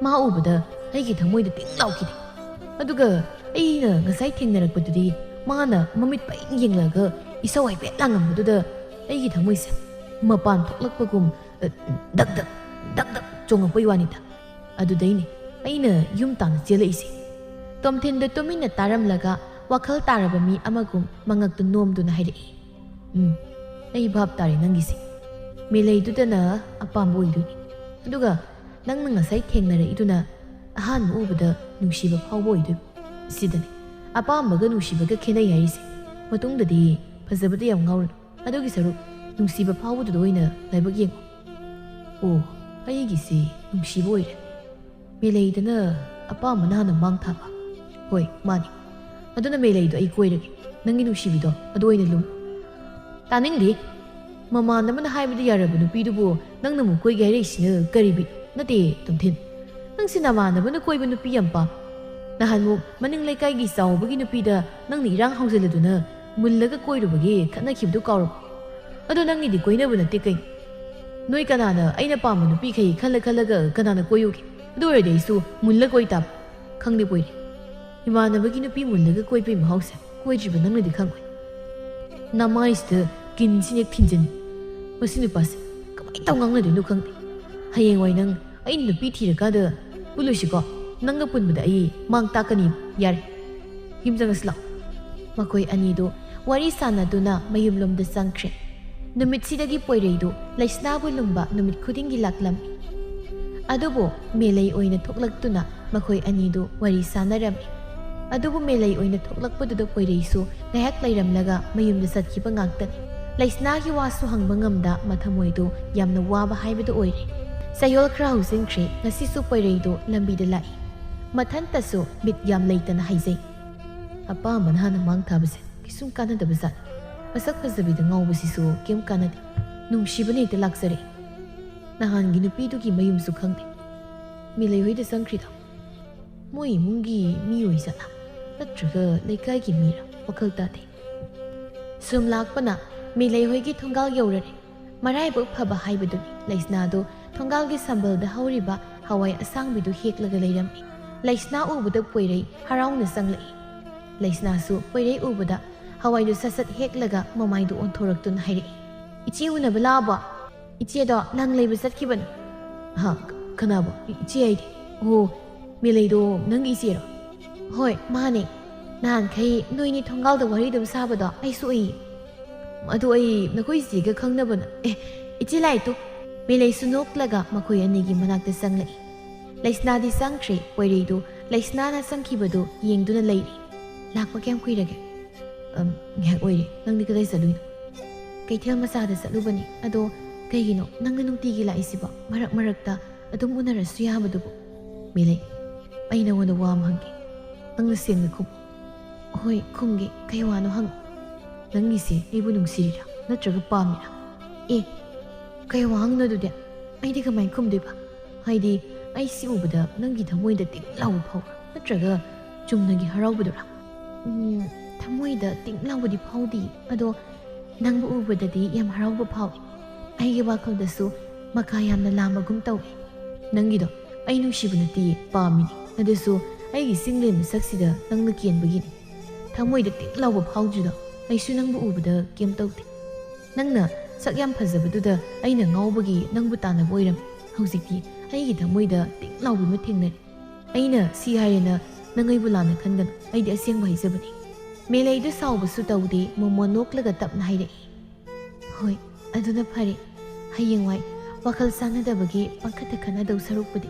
ꯃꯥ ꯎꯕꯗ ꯑꯩꯒꯤ ꯊꯃꯣꯏꯗ ꯇꯤꯡ ꯂꯥꯎꯈꯤꯗꯦ ꯑꯗꯨꯒ ꯑꯩꯅ ꯉꯁꯥꯏ ꯊꯦꯡꯅꯔꯛꯄꯗꯨꯗꯤ ꯃꯥꯅ ꯃꯃꯤꯠ ꯄꯩꯅ ꯌꯦꯡꯂꯒ ꯏꯁꯧ ꯍꯥꯏꯐꯦꯠ ꯂꯥꯡꯉꯝꯕꯗꯨꯗ ꯑꯩꯒꯤ ꯊꯃꯣꯏꯁꯦ ꯃꯄꯥꯟ ꯊꯣꯛꯂꯛꯄꯒꯨꯝ ꯗꯛ ꯗꯛ ꯗꯛ ꯗꯛ ꯆꯣꯡꯉꯛꯄꯩ ꯋꯥꯅꯤꯗ ꯑꯗꯨꯗꯩꯅꯦ ꯑꯩꯅ ꯌꯨꯝ ꯇꯥꯟꯅ ꯆꯦꯜꯂꯛꯏꯁꯦ ꯇꯣꯝꯊꯤꯟꯗꯣ ꯇꯨꯃꯤꯟꯅ ꯇꯥꯔꯝꯂꯒ ꯋꯥꯈꯜ ꯇꯥꯔꯕ ꯃꯤ ꯑꯃꯒꯨꯝ ꯃꯉꯛꯇꯨ ꯅꯣꯝꯗꯨꯅ ꯍꯥꯏꯔꯛꯏ ꯑꯩ ꯚꯥꯞ ꯇꯥꯔꯦ ꯅꯪꯒꯤꯁꯦ ꯃꯦꯂꯩꯗꯨꯗꯅ ꯑꯄꯥꯝꯕ ꯑꯣꯏꯗꯣꯏꯅꯤ ꯑꯗꯨꯒ ꯅꯪꯅ ꯉꯁꯥꯏ ꯊꯦꯡꯅꯔꯛꯏꯗꯨꯅ ꯑꯍꯥꯟꯕ ꯎꯕꯗ ꯅꯨꯡꯁꯤꯕ ꯐꯥꯎꯕ ꯑꯣꯏꯗꯣꯏꯕ ꯁꯤꯗꯅꯤ ꯑꯄꯥꯝꯕꯒ ꯅꯨꯡꯁꯤꯕꯒ ꯈꯦꯠꯅꯩ ꯍꯥꯏꯔꯤꯁꯦ ꯃꯇꯨꯡꯗꯗꯤ ꯐꯖꯕꯗ ꯌꯥꯝ ꯉꯥꯎꯔꯅꯨ ꯑꯗꯨꯒꯤ ꯁꯔꯨꯛ ꯅꯨꯡꯁꯤꯕ ꯐꯥꯎꯕꯗꯨꯗ ꯑꯣꯏꯅ ꯂꯥꯏꯕꯛ ꯌꯦꯡꯉꯨ ꯑꯣ ꯑꯩꯒꯤꯁꯤ ꯅꯨꯡꯁꯤꯕ ꯑꯣꯏꯔꯦ ꯃꯦꯂꯩꯗꯅ ꯑꯄꯥꯝꯕꯅ ꯍꯥꯟꯅ ꯃꯥꯡ ꯊꯥꯕ ꯍꯣꯏ ꯃꯥꯅꯤ ꯑꯗꯨꯅ ꯃꯦꯂꯩꯗꯣ ꯑꯩ ꯀꯣꯏꯔꯒꯦ ꯅꯪꯒꯤ ꯅꯨꯡꯁꯤꯕꯤꯗꯣ ꯑꯗꯨ ꯑꯣꯏꯅ ꯂꯨꯝ ꯇꯥꯅꯤꯡꯗꯦ ꯃꯃꯥꯟꯅꯕꯅ ꯍꯥꯏꯕꯗ ꯌꯥꯔꯕ ꯅꯨꯄꯤꯗꯨꯕꯨ ꯅꯪꯅ ꯑꯃꯨꯛ ꯀꯣꯏꯒꯦ ꯍꯥꯏꯔꯛꯏꯁꯤꯅ ꯀꯔꯤ ꯕꯤꯠ ꯅꯠꯇꯦ ꯇꯣꯝꯊꯤꯟ ꯅꯪꯁꯤ ꯅꯃꯥꯟꯅꯕꯅ ꯀꯣꯏꯕ ꯅꯨꯄꯤ ꯌꯥꯝ ꯄꯥꯝ ꯅꯍꯥꯟꯃꯨꯛ ꯃꯅꯤꯡ ꯂꯩꯀꯥꯏꯒꯤ ꯆꯥꯎꯕꯒꯤ ꯅꯨꯄꯤꯗ ꯅꯪꯅ ꯏꯔꯥꯡ ꯍꯧꯖꯤꯜꯂꯗꯨꯅ ꯃꯨꯜꯂꯒ ꯀꯣꯏꯔꯨꯕꯒꯤ ꯈꯠꯅꯈꯤꯕꯗꯨ ꯀꯥꯎꯔꯕ ꯑꯗꯣ ꯅꯪꯒꯤꯗꯤ ꯀꯣꯏꯅꯕ ꯅꯠꯇꯦ ꯀꯩ ꯅꯣꯏ ꯀꯅꯥꯅ ꯑꯩꯅ ꯄꯥꯝꯕ ꯅꯨꯄꯤꯈꯩ ꯈꯜꯂꯒ ꯀꯅꯥꯅ ꯀꯣꯏꯌꯨꯒꯦ ꯑꯗꯨ ꯑꯣꯏꯔꯗꯤ ꯑꯩꯁꯨ ꯃꯨꯜꯂ ꯀꯣꯏ ꯇꯥꯕ ꯈꯪꯗꯦ ꯄꯣꯏꯔꯦ ꯏꯃꯥꯟꯅꯕꯒꯤ ꯅꯨꯄꯤ ꯃꯨꯜꯂꯒ ꯀꯣꯏꯕꯩ ꯃꯍꯥꯎꯁꯦ ꯀꯣꯏꯗ꯭ꯔꯤꯕ ꯅꯪꯅꯗꯤ ꯈꯪꯉꯣꯏ ꯅꯃꯥꯏꯁꯤꯗ ꯀꯤꯟꯁꯤꯅ ꯍꯦꯛ ꯊꯤꯟꯖꯤꯟ ꯃꯁꯤ ꯅꯨꯄꯥꯁꯦ ꯀꯃꯥꯏꯅ ꯇꯧ ꯉꯥꯡꯅꯗꯣꯏꯅꯣ ꯈꯪꯗꯦ ꯍꯌꯦꯡꯋꯥꯏ ꯅꯪ ꯑꯩꯅ ꯅꯨꯄꯤ ꯊꯤꯔꯀꯥꯟꯗ ꯄꯨꯜꯂꯨꯁꯤꯀꯣ ꯅꯪꯒ ꯄꯨꯟꯕꯗ ꯑꯩ ꯃꯥꯡ ꯇꯥꯛꯀꯅꯤ ꯌꯥꯔꯦ ꯌꯨꯝ ꯆꯪꯉꯁꯤ ꯂꯥꯛꯑꯣ ꯃꯈꯣꯏ ꯑꯅꯤꯗꯣ ꯋꯥꯔꯤ ꯁꯥꯟꯅꯗꯨꯅ ꯃꯌꯨꯝꯂꯣꯝꯗ ꯆꯪꯈ꯭ꯔꯦ ꯅꯨꯃꯤꯠꯁꯤꯗꯒꯤ ꯄꯣꯏꯔꯩꯗꯨ ꯂꯩꯁꯅꯥꯕꯨ ꯂꯨꯝꯕ ꯅꯨꯃꯤꯠ ꯈꯨꯗꯤꯡꯒꯤ ꯂꯥꯛꯂꯝꯃꯤ ꯑꯗꯨꯕꯨ ꯃꯦꯂꯩ ꯑꯣꯏꯅ ꯊꯣꯛꯂꯛꯇꯨꯅ ꯃꯈꯣꯏ ꯑꯅꯤꯗꯨ ꯋꯥꯔꯤ ꯁꯥꯟꯅꯔꯝꯃꯤ ꯑꯗꯨꯕꯨ ꯃꯦꯂꯩ ꯑꯣꯏꯅ ꯊꯣꯛꯂꯛꯄꯗꯨꯗ ꯄꯣꯏꯔꯩꯁꯨ ꯉꯥꯏꯍꯥꯛ ꯂꯩꯔꯝꯂꯒ ꯃꯌꯨꯝꯗ ꯆꯠꯈꯤꯕ ꯉꯥꯛꯇꯅꯤ ꯂꯩꯁꯅꯥꯒꯤ ꯋꯥꯁꯨ ꯍꯪꯕ ꯉꯝꯗ ꯃꯊꯃꯣꯏꯗꯨ ꯌꯥꯝꯅ ꯋꯥꯕ ꯍꯥꯏꯕꯗꯨ ꯑꯣꯏꯔꯦ ꯆꯌꯣꯜ ꯈꯔ ꯍꯧꯖꯤꯟꯈ꯭ꯔꯦ ꯉꯁꯤꯁꯨ ꯄꯣꯏꯔꯩꯗꯨ ꯂꯝꯕꯤꯗ ꯂꯥꯛꯏ ꯃꯊꯟꯇꯁꯨ ꯕꯤꯠ ꯌꯥꯝ ꯂꯩꯇꯅ ꯍꯥꯏꯖꯩ ꯑꯄꯥꯝꯕꯅ ꯍꯥꯟꯅ ꯃꯥꯡ ꯊꯥꯕꯁꯦ ꯀꯩꯁꯨꯝ ꯀꯥꯟꯅꯗꯕ ꯖꯥꯠ ꯃꯁꯛ ꯐꯖꯕꯤꯗ ꯉꯥꯎꯕꯁꯤꯁꯨ ꯀꯩꯝ ꯀꯥꯟꯅꯗꯦ ꯅꯨꯡꯁꯤꯕꯅ ꯍꯦꯛꯇ ꯂꯥꯛꯆꯔꯦ ꯅꯍꯥꯟꯒꯤ ꯅꯨꯄꯤꯗꯨꯒꯤ ꯃꯌꯨꯝꯁꯨ ꯈꯪꯗꯦ ꯃꯦꯂꯩ ꯍꯣꯏꯗ ꯆꯪꯈ꯭ꯔꯤꯗꯣ ꯃꯣꯏ ꯏꯃꯨꯡꯒꯤ ꯃꯤ ꯑꯣꯏꯖꯥꯠꯂꯥ ꯅꯠꯇ꯭ꯔꯒ ꯂꯩꯀꯥꯏꯒꯤ ꯃꯤꯔꯥ ꯋꯥꯈꯜ ꯇꯥꯗꯦ ꯁꯨꯝ ꯂꯥꯛꯄꯅ ꯃꯦꯂꯩ ꯍꯣꯏꯒꯤ ꯊꯣꯡꯒꯥꯜ ꯌꯧꯔꯔꯦ ꯃꯔꯥꯏꯕꯛ ꯐꯕ ꯍꯥꯏꯕꯗꯨꯅꯤ ꯂꯩꯁꯅꯥꯗꯣ ꯊꯣꯡꯒꯥꯜꯒꯤ ꯁꯝꯕꯜꯗ ꯍꯧꯔꯤꯕ ꯍꯋꯥꯏ ꯑꯁꯥꯡꯕꯤꯗꯨ ꯍꯦꯛꯂꯒ ꯂꯩꯔꯝꯃꯤ ꯂꯩꯁꯅꯥ ꯎꯕꯗ ꯄꯣꯏꯔꯩ ꯍꯔꯥꯎꯅ ꯆꯪꯂꯛꯏ ꯂꯩꯁꯅꯥꯁꯨ ꯄꯣꯏꯔꯩ ꯎꯕꯗ ꯍꯋꯥꯏꯗꯨ ꯁꯠ ꯍꯦꯛꯂꯒ ꯃꯃꯥꯏꯗꯨ ꯑꯣꯟꯊꯣꯔꯛꯇꯨꯅ ꯍꯥꯏꯔꯛꯏ ꯏꯆꯦ ꯎꯅꯕ ꯂꯥꯛꯑꯕꯣ ꯏꯆꯦꯗꯣ ꯂꯪ ꯂꯩꯕ ꯆꯠꯈꯤꯕꯅꯤ ꯀꯅꯥꯕꯣ ꯏꯆꯦ ꯍꯥꯏꯗꯤ ꯑꯣ ꯃꯦꯂꯩꯗꯣ ꯅꯪꯒꯤ ꯏꯆꯦꯔꯣ ꯍꯣꯏ ꯃꯥꯅꯦ ꯅꯍꯥꯟꯈꯩ ꯅꯣꯏꯅꯤ ꯊꯣꯡꯒꯥꯜꯗ ꯋꯥꯔꯤ ꯑꯗꯨꯝ ꯁꯥꯕꯗꯣ ꯑꯩꯁꯨ ꯎꯏ ꯑꯗꯨ ꯑꯩ ꯅꯈꯣꯏ ꯏꯆꯦꯒ ꯈꯪꯅꯕꯅ ꯏꯆꯦ ꯂꯥꯏꯇꯨ ꯃꯦꯂꯩꯁꯨ ꯅꯣꯛꯂꯒ ꯃꯈꯣꯏ ꯑꯅꯤꯒꯤ ꯃꯅꯥꯛꯇ ꯆꯪꯂꯛꯏ ꯂꯩꯁꯅꯥꯗꯤ ꯆꯪꯈ꯭ꯔꯦ ꯄꯣꯏꯔꯩꯗꯨ ꯂꯩꯁꯅꯥꯅ ꯆꯪꯈꯤꯕꯗꯨ ꯌꯦꯡꯗꯨꯅ ꯂꯩꯔꯤ ꯂꯥꯛꯄ ꯀꯌꯥꯝ ꯀꯨꯏꯔꯒꯦ ꯉꯥꯏꯍꯥꯛ ꯑꯣꯏꯔꯦ ꯅꯪꯗꯤ ꯀꯗꯥꯏ ꯆꯠꯂꯨꯏꯅꯣ ꯀꯩꯊꯦꯜ ꯃꯆꯥꯗ ꯆꯠꯂꯨꯕꯅꯤ ꯑꯗꯣ ꯀꯩꯒꯤꯅꯣ ꯅꯪꯅ ꯅꯨꯡꯇꯤꯒꯤ ꯂꯥꯛꯏꯁꯤꯕꯣ ꯃꯔꯛ ꯃꯔꯛꯇ ꯑꯗꯨꯝ ꯎꯅꯔꯁꯨ ꯌꯥꯕꯗꯨꯕꯨ ꯃꯦꯂꯩ ꯑꯩ ꯅꯉꯣꯟꯗ ꯋꯥ ꯑꯃ ꯍꯪꯒꯦ ꯅꯪꯅ ꯁꯦꯡꯅ ꯈꯨꯝꯃꯨ ꯍꯣꯏ ꯈꯨꯝꯒꯦ ꯀꯩ ꯋꯥꯅꯣ ꯍꯪꯉꯨ ꯅꯪꯒꯤꯁꯦ ꯑꯩꯕꯨ ꯅꯨꯡꯁꯤꯔꯤꯔꯥ ꯅꯠꯇ꯭ꯔꯒ ꯄꯥꯝꯃꯤꯔꯥ ꯀꯩ ꯋꯥ ꯍꯪꯅꯣ ꯑꯗꯨꯗꯤ ꯑꯩꯗꯤ ꯀꯃꯥꯏꯅ ꯈꯨꯝꯗꯣꯏꯕ ꯍꯥꯏꯗꯤ ꯑꯩ ꯁꯤ ꯎꯕꯗ ꯅꯪꯒꯤ ꯊꯃꯣꯏꯗ ꯇꯤꯡ ꯂꯥꯎꯕ ꯐꯥꯎꯕ꯭ꯔꯥ ꯅꯠꯇ꯭ꯔꯒ ꯆꯨꯝꯅꯒꯤ ꯍꯔꯥꯎꯕꯗꯨꯔꯥ ꯊꯃꯣꯏꯗ ꯇꯤꯡ ꯂꯥꯎꯕꯗꯤ ꯐꯥꯎꯗꯦ ꯑꯗꯣ ꯅꯪꯕꯨ ꯎꯕꯗꯗꯤ ꯌꯥꯝ ꯍꯔꯥꯎꯕ ꯐꯥꯎꯏ ꯑꯩꯒꯤ ꯋꯥꯈꯜꯗꯁꯨ ꯃꯈꯥ ꯌꯥꯝꯅ ꯂꯥꯝꯕꯒꯨꯝ ꯇꯧꯏ ꯅꯪꯒꯤꯗꯣ ꯑꯩ ꯅꯨꯡꯁꯤꯕ ꯅꯠꯇꯤꯌꯦ ꯄꯥꯝꯃꯤꯅꯤ ꯑꯗꯨꯁꯨ ꯑꯩꯒꯤ ꯆꯤꯡꯂꯦꯝꯕ ꯁꯛꯁꯤꯗ ꯅꯪꯅ ꯀꯦꯟꯕꯒꯤꯅꯤ ꯊꯃꯣꯏꯗ ꯇꯤꯛ ꯂꯥꯎꯕ ꯐꯥꯎꯗ꯭ꯔꯤꯗꯣ ꯑꯩꯁꯨ ꯅꯪꯕꯨ ꯎꯕꯗ ꯀꯩꯝ ꯇꯧꯗꯦ ꯅꯪꯅ ꯁꯛ ꯌꯥꯝ ꯐꯖꯕꯗꯨꯗ ꯑꯩꯅ ꯉꯥꯎꯕꯒꯤ ꯅꯪꯕꯨ ꯇꯥꯟꯅꯕ ꯑꯣꯏꯔꯝꯃꯤ ꯍꯧꯖꯤꯛꯇꯤ ꯑꯩꯒꯤ ꯊꯃꯣꯏꯗ ꯇꯤꯛ ꯂꯥꯎꯕ ꯑꯃ ꯊꯦꯡꯅꯔꯤ ꯑꯩꯅ ꯁꯤ ꯍꯥꯏꯔꯦꯅ ꯅꯪ ꯑꯩꯕꯨ ꯂꯥꯟꯅ ꯈꯟꯒꯅꯨ ꯑꯩꯗꯤ ꯑꯁꯦꯡꯕ ꯍꯥꯏꯖꯕꯅꯤ ꯃꯦꯂꯩꯗꯨ ꯁꯥꯎꯕꯁꯨ ꯇꯧꯗꯦ ꯃꯣꯃꯣ ꯅꯣꯛꯂꯒ ꯇꯞꯅ ꯍꯥꯏꯔꯛꯏ ꯍꯣꯏ ꯑꯗꯨꯅ ꯐꯔꯦ ꯍꯌꯦꯡꯋꯥꯏ ꯋꯥꯈꯜ ꯆꯥꯟꯅꯗꯕꯒꯤ ꯄꯪꯈꯠꯇ ꯈꯟꯅꯗꯧ ꯁꯔꯨꯛꯄꯨꯗꯤ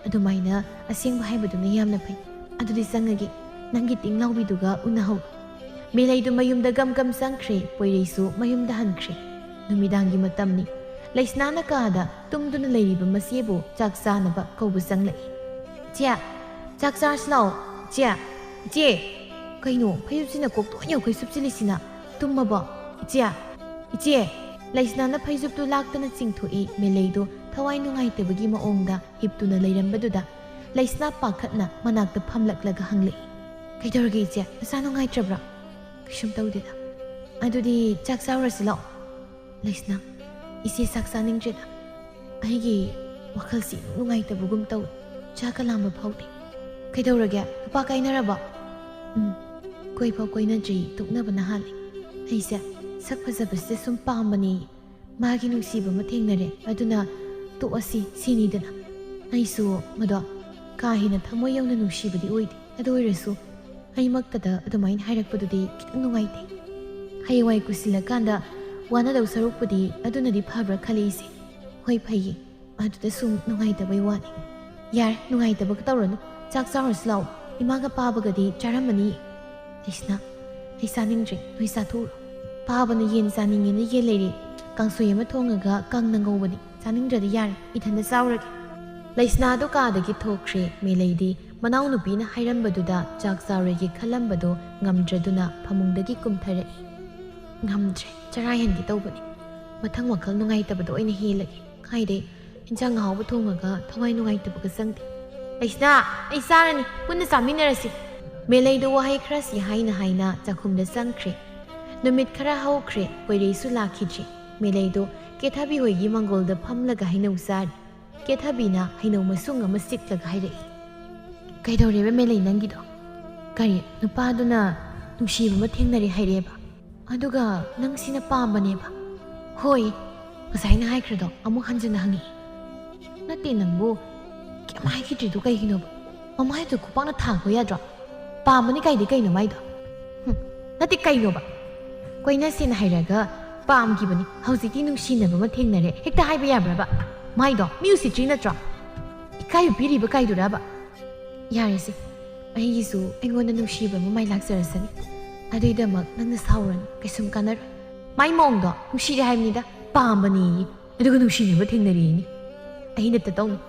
ꯑꯗꯨꯃꯥꯏꯅ ꯑꯁꯦꯡꯕ ꯍꯥꯏꯕꯗꯨꯅ ꯌꯥꯝꯅ ꯐꯩ ꯑꯗꯨꯗꯤ ꯆꯪꯉꯒꯦ ꯅꯪꯒꯤ ꯇꯤꯡꯂꯥꯎꯕꯤꯗꯨꯒ ꯎꯅꯍꯧ ꯃꯦꯂꯩꯗꯨ ꯃꯌꯨꯝꯗ ꯒꯝ ꯒꯝ ꯆꯪꯈ꯭ꯔꯦ ꯄꯣꯏꯔꯩꯁꯨ ꯃꯌꯨꯝꯗ ꯍꯟꯈ꯭ꯔꯦ ꯅꯨꯃꯤꯗꯥꯡꯒꯤ ꯃꯇꯝꯅꯤ ꯂꯩꯁꯅꯥꯅ ꯀꯥꯗ ꯇꯨꯝꯗꯨꯅ ꯂꯩꯔꯤꯕ ꯃꯆꯦꯕꯨ ꯆꯥꯛ ꯆꯥꯅꯕ ꯀꯧꯕ ꯆꯪꯂꯛꯏ ꯏꯆꯦ ꯆꯥꯛ ꯆꯥꯔꯁꯤ ꯂꯥꯛꯑꯣ ꯏꯆꯦ ꯏꯆꯦ ꯀꯩꯅꯣ ꯐꯩꯖꯨꯞꯁꯤꯅ ꯀꯣꯛꯇꯣꯟ ꯌꯧꯈꯩ ꯁꯨꯞꯆꯤꯜꯂꯤꯁꯤꯅ ꯇꯨꯝꯃꯕꯣ ꯏꯆꯦ ꯏꯆꯦ ꯂꯩꯁꯅꯥꯅ ꯐꯩꯖꯨꯞꯇꯨ ꯂꯥꯛꯇꯅ ꯆꯤꯡꯊꯣꯛꯏ ꯃꯦꯂꯩꯗꯨ ꯊꯋꯥꯏ ꯅꯨꯡꯉꯥꯏꯇꯕꯒꯤ ꯃꯑꯣꯡꯗ ꯍꯤꯞꯇꯨꯅ ꯂꯩꯔꯝꯕꯗꯨꯗ ꯂꯩꯁꯅꯥ ꯄꯥꯈꯠꯅ ꯃꯅꯥꯛꯇ ꯐꯝꯂꯛꯂꯒ ꯍꯪꯂꯛꯏ ꯀꯩꯗꯧꯔꯒꯦ ꯏꯆꯦ ꯅꯁꯥ ꯅꯨꯡꯉꯥꯏꯇ꯭ꯔꯕ꯭ꯔꯥ ꯀꯩꯁꯨꯝ ꯇꯧꯗꯦꯗ ꯑꯗꯨꯗꯤ ꯆꯥꯛ ꯆꯥꯎꯔꯁꯤ ꯂꯥꯛꯑꯣ ꯂꯩꯁꯅꯥ ꯏꯆꯦ ꯆꯥꯛ ꯆꯥꯅꯤꯡꯗ꯭ꯔꯦꯗ ꯑꯩꯒꯤ ꯋꯥꯈꯜꯁꯤ ꯅꯨꯡꯉꯥꯏꯇꯕꯒꯨꯝ ꯇꯧꯏ ꯆꯥꯛꯀ ꯂꯥꯝꯕ ꯐꯥꯎꯗꯦ ꯀꯩꯗꯧꯔꯒꯦ ꯅꯨꯄꯥ ꯀꯥꯏꯅꯔꯕ ꯀꯣꯏꯐꯥꯎ ꯀꯣꯏꯅꯗ꯭ꯔꯤ ꯇꯣꯛꯅꯕꯅ ꯍꯥꯜꯂꯤ ꯑꯩꯁꯦ ꯁꯛ ꯐꯖꯕꯁꯤꯗ ꯁꯨꯝ ꯄꯥꯝꯕꯅꯤ ꯃꯥꯒꯤ ꯅꯨꯡꯁꯤꯕ ꯑꯃ ꯊꯦꯡꯅꯔꯦ ꯑꯗꯨꯅ ꯇꯣꯛꯑꯁꯤ ꯁꯤꯅꯤꯗꯅ ꯑꯩꯁꯨ ꯃꯗꯣ ꯀꯥ ꯍꯦꯟꯅ ꯊꯃꯣꯏ ꯌꯧꯅ ꯅꯨꯡꯁꯤꯕꯗꯤ ꯑꯣꯏꯗꯦ ꯑꯗꯨ ꯑꯣꯏꯔꯁꯨ ꯑꯩꯃꯛꯇꯗ ꯑꯗꯨꯃꯥꯏꯅ ꯍꯥꯏꯔꯛꯄꯗꯨꯗꯤ ꯈꯤꯇꯪ ꯅꯨꯡꯉꯥꯏꯇꯦ ꯍꯌꯦꯡꯋꯥꯏ ꯀꯨꯏꯁꯤꯜꯂꯀꯥꯟꯗ ꯋꯥꯅꯗꯧ ꯁꯔꯨꯛꯄꯨꯗꯤ ꯑꯗꯨꯅꯗꯤ ꯐꯕ꯭ꯔꯥ ꯈꯜꯂꯤꯁꯦ ꯍꯣꯏ ꯐꯩꯌꯦ ꯑꯗꯨꯗ ꯁꯨꯝ ꯅꯨꯡꯉꯥꯏꯇꯕꯩ ꯋꯥꯅꯤ ꯌꯥꯔꯦ ꯅꯨꯡꯉꯥꯏꯇꯕꯒ ꯇꯧꯔꯅꯨ ꯆꯥꯛ ꯆꯥꯎꯔꯁꯤ ꯂꯥꯛꯑꯣ ꯏꯃꯥꯒ ꯄꯥꯕꯒꯗꯤ ꯆꯥꯔꯝꯃꯅꯤ ꯂꯩꯁꯅꯥ ꯑꯩ ꯆꯥꯅꯤꯡꯗ꯭ꯔꯦ ꯅꯣꯏ ꯆꯥꯊꯣꯛꯎꯔꯣ ꯄꯥꯕꯅ ꯌꯦꯟ ꯆꯥꯅꯤꯡꯉꯦꯅ ꯌꯦꯟ ꯂꯩꯔꯦ ꯀꯥꯡꯁꯣꯏ ꯑꯃ ꯊꯣꯡꯉꯒ ꯀꯪꯅ ꯉꯧꯕꯅꯤ ꯆꯥꯅꯤꯡꯗ꯭ꯔꯗꯤ ꯌꯥꯔꯦ ꯏꯊꯟꯗ ꯆꯥꯎꯔꯒꯦ ꯂꯩꯁꯅꯥꯗꯨ ꯀꯥꯗꯒꯤ ꯊꯣꯛꯈ꯭ꯔꯦ ꯃꯦꯂꯩꯗꯤ ꯃꯅꯥꯎꯅꯨꯄꯤꯅ ꯍꯥꯏꯔꯝꯕꯗꯨꯗ ꯆꯥꯛ ꯆꯥꯎꯔꯒꯦ ꯈꯜꯂꯝꯕꯗꯣ ꯉꯝꯗ꯭ꯔꯗꯨꯅ ꯐꯃꯨꯡꯗꯒꯤ ꯀꯨꯝꯊꯔꯛꯏ ꯉꯝꯗ꯭ꯔꯦ ꯆꯔꯥ ꯍꯦꯟꯒꯦ ꯇꯧꯕꯅꯤ ꯃꯊꯪ ꯋꯥꯈꯜ ꯅꯨꯡꯉꯥꯏꯇꯕꯗꯣ ꯑꯣꯏꯅ ꯍꯦꯜꯂꯒꯦ ꯀꯥꯏꯗꯩ ꯏꯟꯖꯥꯡ ꯑꯍꯥꯎꯕ ꯊꯣꯡꯉꯒ ꯊꯋꯥꯏ ꯅꯨꯡꯉꯥꯏꯇꯕꯒ ꯆꯪꯗꯦ ꯂꯩꯁꯅꯥ ꯑꯩ ꯆꯥꯔꯅꯤ ꯄꯨꯟꯅ ꯆꯥꯃꯤꯟꯅꯔꯁꯤ ꯃꯦꯂꯩꯗꯨ ꯋꯥꯍꯩ ꯈꯔꯁꯤ ꯍꯥꯏꯅ ꯆꯥꯛꯈꯨꯝꯗ ꯆꯪꯈ꯭ꯔꯦ ꯅꯨꯃꯤꯠ ꯈꯔ ꯍꯧꯈ꯭ꯔꯦ ꯄꯣꯏꯔꯩꯁꯨ ꯂꯥꯛꯈꯤꯗ꯭ꯔꯤ ꯃꯦꯂꯩꯗꯨ ꯀꯦꯊꯕꯤ ꯍꯣꯏꯒꯤ ꯃꯪꯒꯣꯜꯗ ꯐꯝꯂꯒ ꯍꯩꯅꯧ ꯆꯥꯔꯤ ꯀꯦꯊꯕꯤꯅ ꯍꯩꯅꯧ ꯃꯁꯨꯡ ꯑꯃ ꯆꯤꯛꯂꯒ ꯍꯥꯏꯔꯛꯏ ꯀꯩꯗꯧꯔꯦꯕ ꯃꯦꯂꯩ ꯅꯪꯒꯤꯗꯣ ꯀꯔꯤ ꯅꯨꯄꯥꯗꯨꯅ ꯅꯨꯡꯁꯤꯕ ꯑꯃ ꯊꯦꯡꯅꯔꯦ ꯍꯥꯏꯔꯛꯑꯦꯕ ꯑꯗꯨꯒ ꯅꯪ ꯁꯤꯅ ꯄꯥꯝꯕꯅꯦꯕ ꯍꯣꯏ ꯉꯁꯥꯏꯅ ꯍꯥꯏꯈ꯭ꯔꯗꯣ ꯑꯃꯨꯛ ꯍꯟꯖꯤꯟꯅ ꯍꯪꯉꯛꯏ ꯅꯠꯇꯦ ꯅꯪꯕꯨ ꯀꯩꯝ ꯍꯥꯏꯈꯤꯗ꯭ꯔꯤꯗꯣ ꯀꯩꯒꯤꯅꯣꯕ ꯃꯃꯥꯏꯗꯣ ꯈꯨꯄꯥꯛꯅ ꯊꯥꯡꯕ ꯌꯥꯗ꯭ꯔꯣ ꯄꯥꯝꯕꯅꯤ ꯀꯥꯏꯗꯤ ꯀꯩꯅꯣ ꯃꯥꯏꯗꯣ ꯅꯠꯇꯦ ꯀꯩꯅꯣꯕ ꯀꯣꯏꯅꯁꯦꯅ ꯍꯥꯏꯔꯒ ꯄꯥꯝꯈꯤꯕꯅꯤ ꯍꯧꯖꯤꯛꯇꯤ ꯅꯨꯡꯁꯤꯅꯕ ꯑꯃ ꯊꯦꯡꯅꯔꯦ ꯍꯦꯛꯇ ꯍꯥꯏꯕ ꯌꯥꯕ꯭ꯔꯕ ꯃꯥꯏꯗꯣ ꯃꯤ ꯎꯁꯤꯠꯇ꯭ꯔꯤ ꯅꯠꯇ꯭ꯔꯣ ꯏꯀꯥꯏꯕ ꯄꯤꯔꯤꯕ ꯀꯥꯏꯗꯨꯔꯕ ꯌꯥꯔꯦꯁꯦ ꯑꯩꯒꯤꯁꯨ ꯑꯩꯉꯣꯟꯗ ꯅꯨꯡꯁꯤꯕ ꯑꯃ ꯃꯥꯏ ꯂꯥꯛꯆꯔꯁꯅꯤ ꯑꯗꯨꯏꯗꯃꯛ ꯅꯪꯅ ꯁꯥꯎꯔꯅꯨ ꯀꯩꯁꯨꯝ ꯀꯥꯟꯅꯔꯣꯏ ꯃꯥꯏ ꯃꯑꯣꯡꯗꯣ ꯅꯨꯡꯁꯤꯔꯦ ꯍꯥꯏꯕꯅꯤꯗ ꯄꯥꯝꯕꯅꯤ ꯑꯗꯨꯒ ꯅꯨꯡꯁꯤꯅꯕ ꯊꯦꯡꯅꯔꯦꯅꯤ ꯑꯩꯅꯇ ꯇꯧꯅꯤ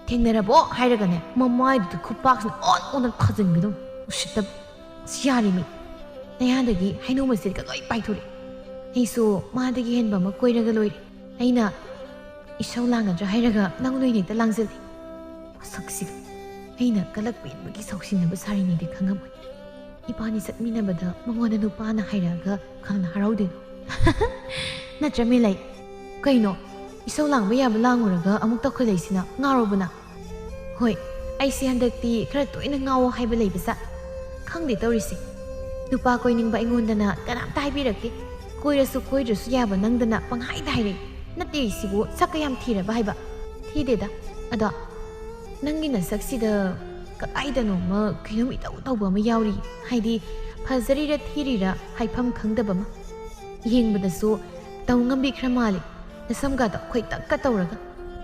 ꯊꯦꯡꯅꯔꯕꯣ ꯍꯥꯏꯔꯒꯅꯦ ꯃꯃꯥꯏꯗꯨꯗ ꯈꯨꯄꯥꯛꯁꯤꯅ ꯑꯣꯟ ꯊꯥꯖꯤꯟꯒꯗꯧꯅꯤ ꯎꯁꯤꯠꯇꯕ ꯑꯁ ꯌꯥꯔꯤꯃꯤ ꯅꯌꯥꯗꯒꯤ ꯍꯩꯅꯧ ꯃꯆꯦꯠꯀ ꯂꯣꯏ ꯄꯥꯏꯊꯣꯔꯛꯑꯦ ꯑꯩꯁꯨ ꯃꯥꯗꯒꯤ ꯍꯦꯟꯕ ꯑꯃ ꯀꯣꯏꯔꯒ ꯂꯣꯏꯔꯦ ꯑꯩꯅ ꯏꯁꯧ ꯂꯥꯡꯒꯗ꯭ꯔꯥ ꯍꯥꯏꯔꯒ ꯅꯪ ꯅꯣꯏꯅ ꯍꯦꯛꯇ ꯂꯥꯡꯖꯜꯂꯤ ꯃꯁꯛꯁꯤꯒ ꯑꯩꯅ ꯀꯂꯛ ꯄꯦꯟꯕꯒꯤ ꯁꯥꯎꯁꯤꯟꯅꯕ ꯁꯥꯔꯤꯅꯤꯗꯤ ꯈꯪꯉꯝꯃꯣꯏ ꯏꯕꯥꯅꯤ ꯆꯠꯃꯤꯟꯅꯕꯗ ꯃꯉꯣꯟꯗ ꯅꯨꯄꯥꯅ ꯍꯥꯏꯔꯛꯑꯒ ꯈꯪꯅ ꯍꯔꯥꯎꯗꯣꯏꯅꯣ ꯅꯠꯇ꯭ꯔ ꯃꯦꯂꯩ ꯀꯩꯅꯣ ꯏꯁꯧ ꯂꯥꯡꯕ ꯌꯥꯕ ꯂꯥꯡꯉꯨꯔꯒ ꯑꯃꯨꯛ ꯇꯧꯈꯠꯂꯛꯏꯁꯤꯅ ꯉꯥꯎꯔꯕꯅ ꯍꯣꯏ ꯑꯩꯁꯦ ꯍꯟꯗꯛꯇꯤ ꯈꯔ ꯇꯣꯏꯅ ꯉꯥꯎꯋꯣ ꯍꯥꯏꯕ ꯂꯩꯕ ꯈꯪꯗꯦ ꯇꯧꯔꯤꯁꯦ ꯅꯨꯄꯥ ꯀꯣꯏꯅꯤꯡꯕ ꯑꯩꯉꯣꯟꯗꯅ ꯀꯅꯥꯝꯇ ꯍꯥꯏꯕꯤꯔꯛꯇꯦ ꯀꯣꯏꯔꯁꯨ ꯀꯣꯏꯗ꯭ꯔꯁꯨ ꯌꯥꯕ ꯅꯪꯗꯅ ꯄꯪꯍꯥꯏꯗ ꯍꯥꯏꯔꯛꯏ ꯅꯠꯇꯦ ꯁꯤꯕꯨ ꯁꯛꯀ ꯌꯥꯝ ꯊꯤꯔꯕ ꯍꯥꯏꯕ ꯊꯤꯗꯦꯗ ꯑꯗꯣ ꯅꯪꯒꯤ ꯅꯁꯛꯁꯤꯗ ꯀꯗꯥꯏꯗꯅꯣꯃ ꯀꯩꯅꯣꯝ ꯏꯇꯧ ꯇꯧꯕ ꯑꯃ ꯌꯥꯎꯔꯤ ꯍꯥꯏꯗꯤ ꯐꯖꯔꯤꯔ ꯊꯤꯔꯤꯔ ꯍꯥꯏꯐꯝ ꯈꯪꯗꯕ ꯑꯃ ꯌꯦꯡꯕꯗꯁꯨ ꯇꯧ ꯉꯝꯕꯤ ꯈꯔ ꯃꯥꯜꯂꯤ ꯅꯁꯝꯒꯗꯣ ꯈꯣꯏꯇꯛꯀ ꯇꯧꯔꯒ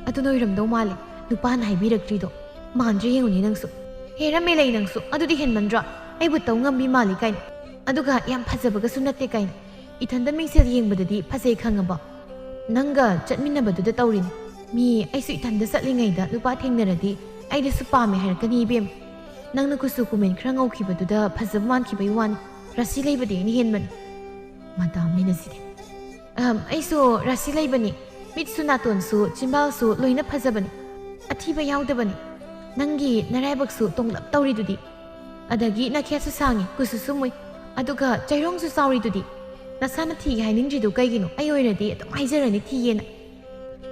ꯑꯗꯨꯅ ꯑꯣꯏꯔꯝꯗꯧ ꯃꯥꯜꯂꯦ ꯅꯨꯄꯥꯅ ꯍꯥꯏꯕꯤꯔꯛꯇ꯭ꯔꯤꯗோ ꯃꯥꯟꯗ꯭ꯔꯦ ꯌꯦꯡꯉꯨꯅꯦ ꯅꯪꯁꯨ ꯍꯦꯔꯝꯃꯦ ꯂꯩ ꯅꯪꯁꯨ ꯑꯗꯨꯗꯤ ꯍꯦꯟꯃꯟꯗ꯭ꯔꯣ ꯑꯩꯕꯨ ꯇꯧ ꯉꯝꯕꯤ ꯃꯥꯜꯂꯤ ꯀꯥꯏꯅ ꯑꯗꯨꯒ ꯌꯥꯝ ꯐꯖꯕꯒꯁꯨ ꯅꯠꯇꯦ ꯀꯥꯏꯅ ꯏꯊꯟꯗ ꯃꯤꯡꯁꯦꯜ ꯌꯦꯡꯕꯗꯗꯤ ꯐꯖꯩ ꯈꯪꯉꯕ ꯅꯪꯒ ꯆꯠꯃꯤꯟꯅꯕꯗꯨꯗ ꯇꯧꯔꯤꯅꯤ ꯃꯤ ꯑꯩꯁꯨ ꯏꯊꯟꯗ ꯆꯠꯂꯤꯉꯩꯗ ꯅꯨꯄꯥ ꯊꯦꯡꯅꯔꯗꯤ ꯑꯩꯗꯁꯨ ꯄꯥꯝꯃꯦ ꯍꯥꯏꯔꯛꯀꯅꯤ ꯏꯕꯦꯝ ꯅꯪꯅ ꯀꯨꯆꯨ ꯀꯨꯃꯦꯟ ꯈꯔ ꯉꯧꯈꯤꯕꯗꯨꯗ ꯐꯖꯕ ꯃꯥꯟꯈꯤꯕꯩ ꯋꯥꯅꯤ ꯔꯥꯁꯤ ꯂꯩꯕꯗꯤ ꯑꯩꯅ ꯍꯦꯟꯕꯅꯤ ꯃꯗꯥꯝꯅꯤꯅ ꯁꯤꯗꯤ ꯑꯩꯁꯨ ꯔꯥꯁꯤ ꯂꯩꯕꯅꯤ ꯃꯤꯠꯁꯨ ナꯇꯣꯟꯁꯨ ꯆꯤꯝꯕꯥꯜꯁꯨ ꯂꯣꯏꯅ ꯐꯖꯕꯅꯤ ꯑꯊꯤꯕ ꯌꯥꯎꯗꯕꯅꯤ ꯅꯪꯒꯤ ꯅꯔꯥꯏꯕꯛꯁꯨ ꯇꯣꯡꯂꯞ ꯇꯧꯔꯤꯗꯨꯗꯤ ꯑꯗꯒꯤ ꯅꯈꯦꯠꯁꯨ ꯁꯥꯡꯉꯤ ꯀꯨꯁꯨꯁꯨ ꯃꯨꯏ ꯑꯗꯨꯒ ꯆꯩꯔꯣꯡꯁꯨ ꯆꯥꯎꯔꯤꯗꯨꯗꯤ ꯅꯁꯥꯅ ꯊꯤꯒꯦ ꯍꯥꯏꯅꯤꯡꯗ꯭ꯔꯤꯗꯨ ꯀꯩꯒꯤꯅꯣ ꯑꯩ ꯑꯣꯏꯔꯗꯤ ꯑꯗꯨꯝ ꯍꯥꯏꯖꯔꯅꯤ ꯊꯤꯌꯦꯅ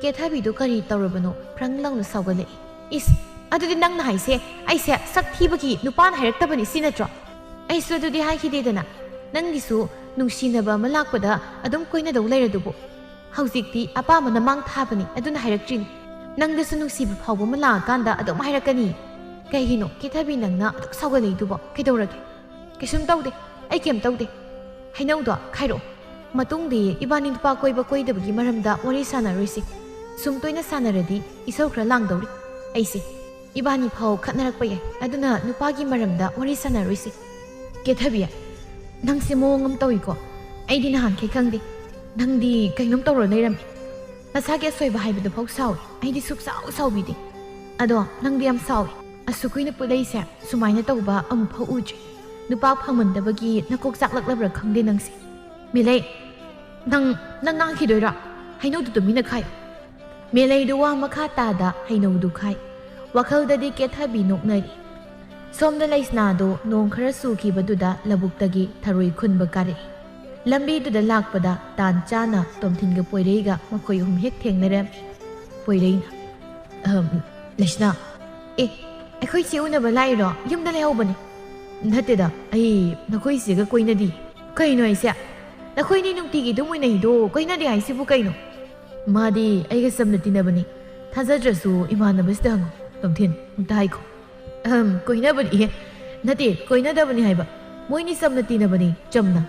ꯀꯦꯊꯕꯤꯗꯨ ꯀꯔꯤ ꯇꯧꯔꯕꯅꯣ ꯐ꯭ꯔꯪ ꯂꯥꯎꯅ ꯁꯥꯎꯒꯠꯂꯛꯏ ꯏꯁ ꯑꯗꯨꯗꯤ ꯅꯪꯅ ꯍꯥꯏꯁꯦ ꯑꯩꯁꯦ ꯁꯛ ꯊꯤꯕꯒꯤ ꯅꯨꯄꯥꯅ ꯍꯥꯏꯔꯛꯇꯕꯅꯤ ꯁꯤ ꯅꯠꯇ꯭ꯔꯣ ꯑꯩꯁꯨ ꯑꯗꯨꯗꯤ ꯍꯥꯏꯈꯤꯗꯦꯗꯅ ꯅꯪꯒꯤꯁꯨ ꯅꯨꯡꯁꯤꯅꯕ ꯑꯃ ꯂꯥꯛꯄꯗ ꯑꯗꯨം ꯀꯣꯏꯅꯗꯧ ꯂꯩꯔꯗꯨꯕꯨ ꯍꯧꯖꯤꯛꯇꯤ ꯑꯄꯥꯝꯕꯅ ꯃꯥꯡ ꯊꯥꯕꯅꯤ ꯑꯗꯨꯅ ꯍꯥꯏꯔꯛꯇ꯭ꯔꯤꯅꯤ ꯅꯪꯗꯁꯨ ꯅꯨꯡꯁꯤꯕ ꯐꯥꯎꯕ ꯑꯃ ꯂꯥꯛꯑꯀꯥꯟꯗ ꯑꯗꯨꯝ ꯍꯥꯏꯔꯛꯀꯅꯤ ꯀꯩꯒꯤꯅꯣ ꯀꯦꯊꯕꯤ ꯅꯪꯅ ꯑꯗꯨꯝ ꯁꯥꯎꯒꯠꯂꯛꯏꯗꯨꯕꯣ ꯀꯩꯗꯧꯔꯒꯦ ꯀꯩꯁꯨꯝ ꯇꯧꯗꯦ ꯑꯩ ꯀꯩꯝ ꯇꯧꯗꯦ ꯍꯩꯅꯧꯗꯣ ꯈꯥꯏꯔꯛꯑꯣ ꯃꯇꯨꯡꯗꯤ ꯏꯕꯥꯅꯤ ꯅꯨꯄꯥ ꯀꯣꯏꯕ ꯀꯣꯏꯗꯕꯒꯤ ꯃꯔꯝꯗ ꯋꯥꯔꯤ ꯁꯥꯟꯅꯔꯣꯏꯁꯤ ꯁꯨꯝ ꯇꯣꯏꯅ ꯁꯥꯟꯅꯔꯗꯤ ꯏꯁꯧ ꯈꯔ ꯂꯥꯡꯗꯧꯔꯤ ꯑꯩꯁꯦ ꯏꯕꯥꯅꯤ ꯐꯥꯎ ꯈꯠꯅꯔꯛꯄ ꯌꯥꯏ ꯑꯗꯨꯅ ꯅꯨꯄꯥꯒꯤ ꯃꯔꯝꯗ ꯋꯥꯔꯤ ꯁꯥꯟꯅꯔꯣꯏꯁꯤ ꯀꯦꯊꯕꯤ ꯅꯪꯁꯦ ꯃꯑꯣꯡ ꯑꯃ ꯇꯧꯏꯀꯣ ꯑꯩꯗꯤ ꯅꯍꯥꯟꯈꯩ ꯈꯪꯗꯦ ꯅꯪꯗꯤ ꯀꯩꯅꯣꯝ ꯇꯧꯔ ꯂꯩꯔꯝꯃꯤ ꯅꯁꯥꯒꯤ ꯑꯁꯣꯏꯕ ꯍꯥꯏꯕꯗꯨ ꯐꯥꯎ ꯁꯥꯎꯏ ꯑꯩꯗꯤ ꯁꯨꯛꯁꯥꯎ ꯁꯥꯎꯕꯤꯗꯦ ꯑꯗꯣ ꯅꯪꯗꯤ ꯌꯥꯝ ꯁꯥꯎꯏ ꯑꯁꯨꯛ ꯀꯨꯏꯅ ꯄꯨꯜꯂꯛꯏꯁꯦ ꯁꯨꯃꯥꯏꯅ ꯇꯧꯕ ꯑꯃꯨꯛꯐꯥꯎ ꯎꯗ꯭ꯔꯤ ꯅꯨꯄꯥ ꯐꯪꯃꯟꯗꯕꯒꯤ ꯅꯀꯣꯛ ꯆꯥꯛꯂꯛꯂꯕ꯭ꯔꯥ ꯈꯪꯗꯦ ꯅꯪꯁꯦ ꯃꯤꯂꯩ ꯅꯪ ꯉꯥꯡꯈꯤꯗꯣꯏꯔꯥ ꯍꯩꯅꯧꯗꯨ ꯇꯨꯃꯤꯟꯅ ꯈꯥꯏꯌꯨ ꯃꯦꯂꯩꯗꯨ ꯋꯥ ꯃꯈꯥ ꯇꯥꯗ ꯍꯩꯅꯧꯗꯨ ꯈꯥꯏ ꯋꯥꯈꯜꯗꯗꯤ ꯀꯦꯊꯕꯤ ꯅꯣꯛꯅꯔꯤ ꯁꯣꯝꯗ ꯂꯩꯁꯅꯥꯗꯣ ꯅꯣꯡ ꯈꯔ ꯆꯨꯈꯤꯕꯗꯨꯗ ꯂꯧꯕꯨꯛꯇꯒꯤ ꯊꯔꯣꯏ ꯈꯨꯟꯕ ꯀꯥꯔꯛꯏ ꯂꯝꯕꯤꯗꯨꯗ ꯂꯥꯛꯄꯗ ꯇꯥꯟ ꯆꯥꯅ ꯇꯣꯝꯊꯤꯟꯒ ꯄꯣꯏꯔꯩꯒ ꯃꯈꯣꯏ ꯑꯍꯨꯝ ꯍꯦꯛ ꯊꯦꯡꯅꯔꯝꯃꯤ ꯄꯣꯏꯔꯩꯅ ꯂꯩꯁꯅꯥ ꯑꯩꯈꯣꯏ ꯆꯦ ꯎꯅꯕ ꯂꯥꯛꯏꯔꯣ ꯌꯨꯝꯗ ꯂꯩꯍꯧꯕꯅꯦ ꯅꯠꯇꯦꯗ ꯑꯩ ꯅꯈꯣꯏ ꯆꯦꯒ ꯀꯣꯏꯅꯗꯤ ꯀꯩꯅꯣ ꯑꯩꯁꯦ ꯅꯈꯣꯏꯅꯤ ꯅꯨꯡꯇꯤꯒꯤ ꯑꯗꯨꯝ ꯎꯅꯩꯗꯣ ꯀꯣꯏꯅꯗꯦ ꯍꯥꯏꯁꯤꯕꯨ ꯀꯩꯅꯣ ꯃꯥꯗꯤ ꯑꯩꯒ ꯆꯝꯅ ꯇꯤꯟꯅꯕꯅꯤ ꯊꯥꯖꯗ꯭ꯔꯁꯨ ꯏꯃꯥꯟꯅꯕꯁꯤꯗ ꯍꯪꯉꯣ ꯇꯣꯝꯊꯤꯟ ꯑꯝꯇ ꯍꯥꯏꯈꯣ ꯀꯣꯏꯅꯕꯅꯤ ꯅꯠꯇꯦ ꯀꯣꯏꯅꯗꯕꯅꯤ ꯍꯥꯏꯕ ꯃꯣꯏꯅꯤ ꯆꯝꯅ ꯇꯤꯟꯅꯕꯅꯤ ꯆꯝꯅ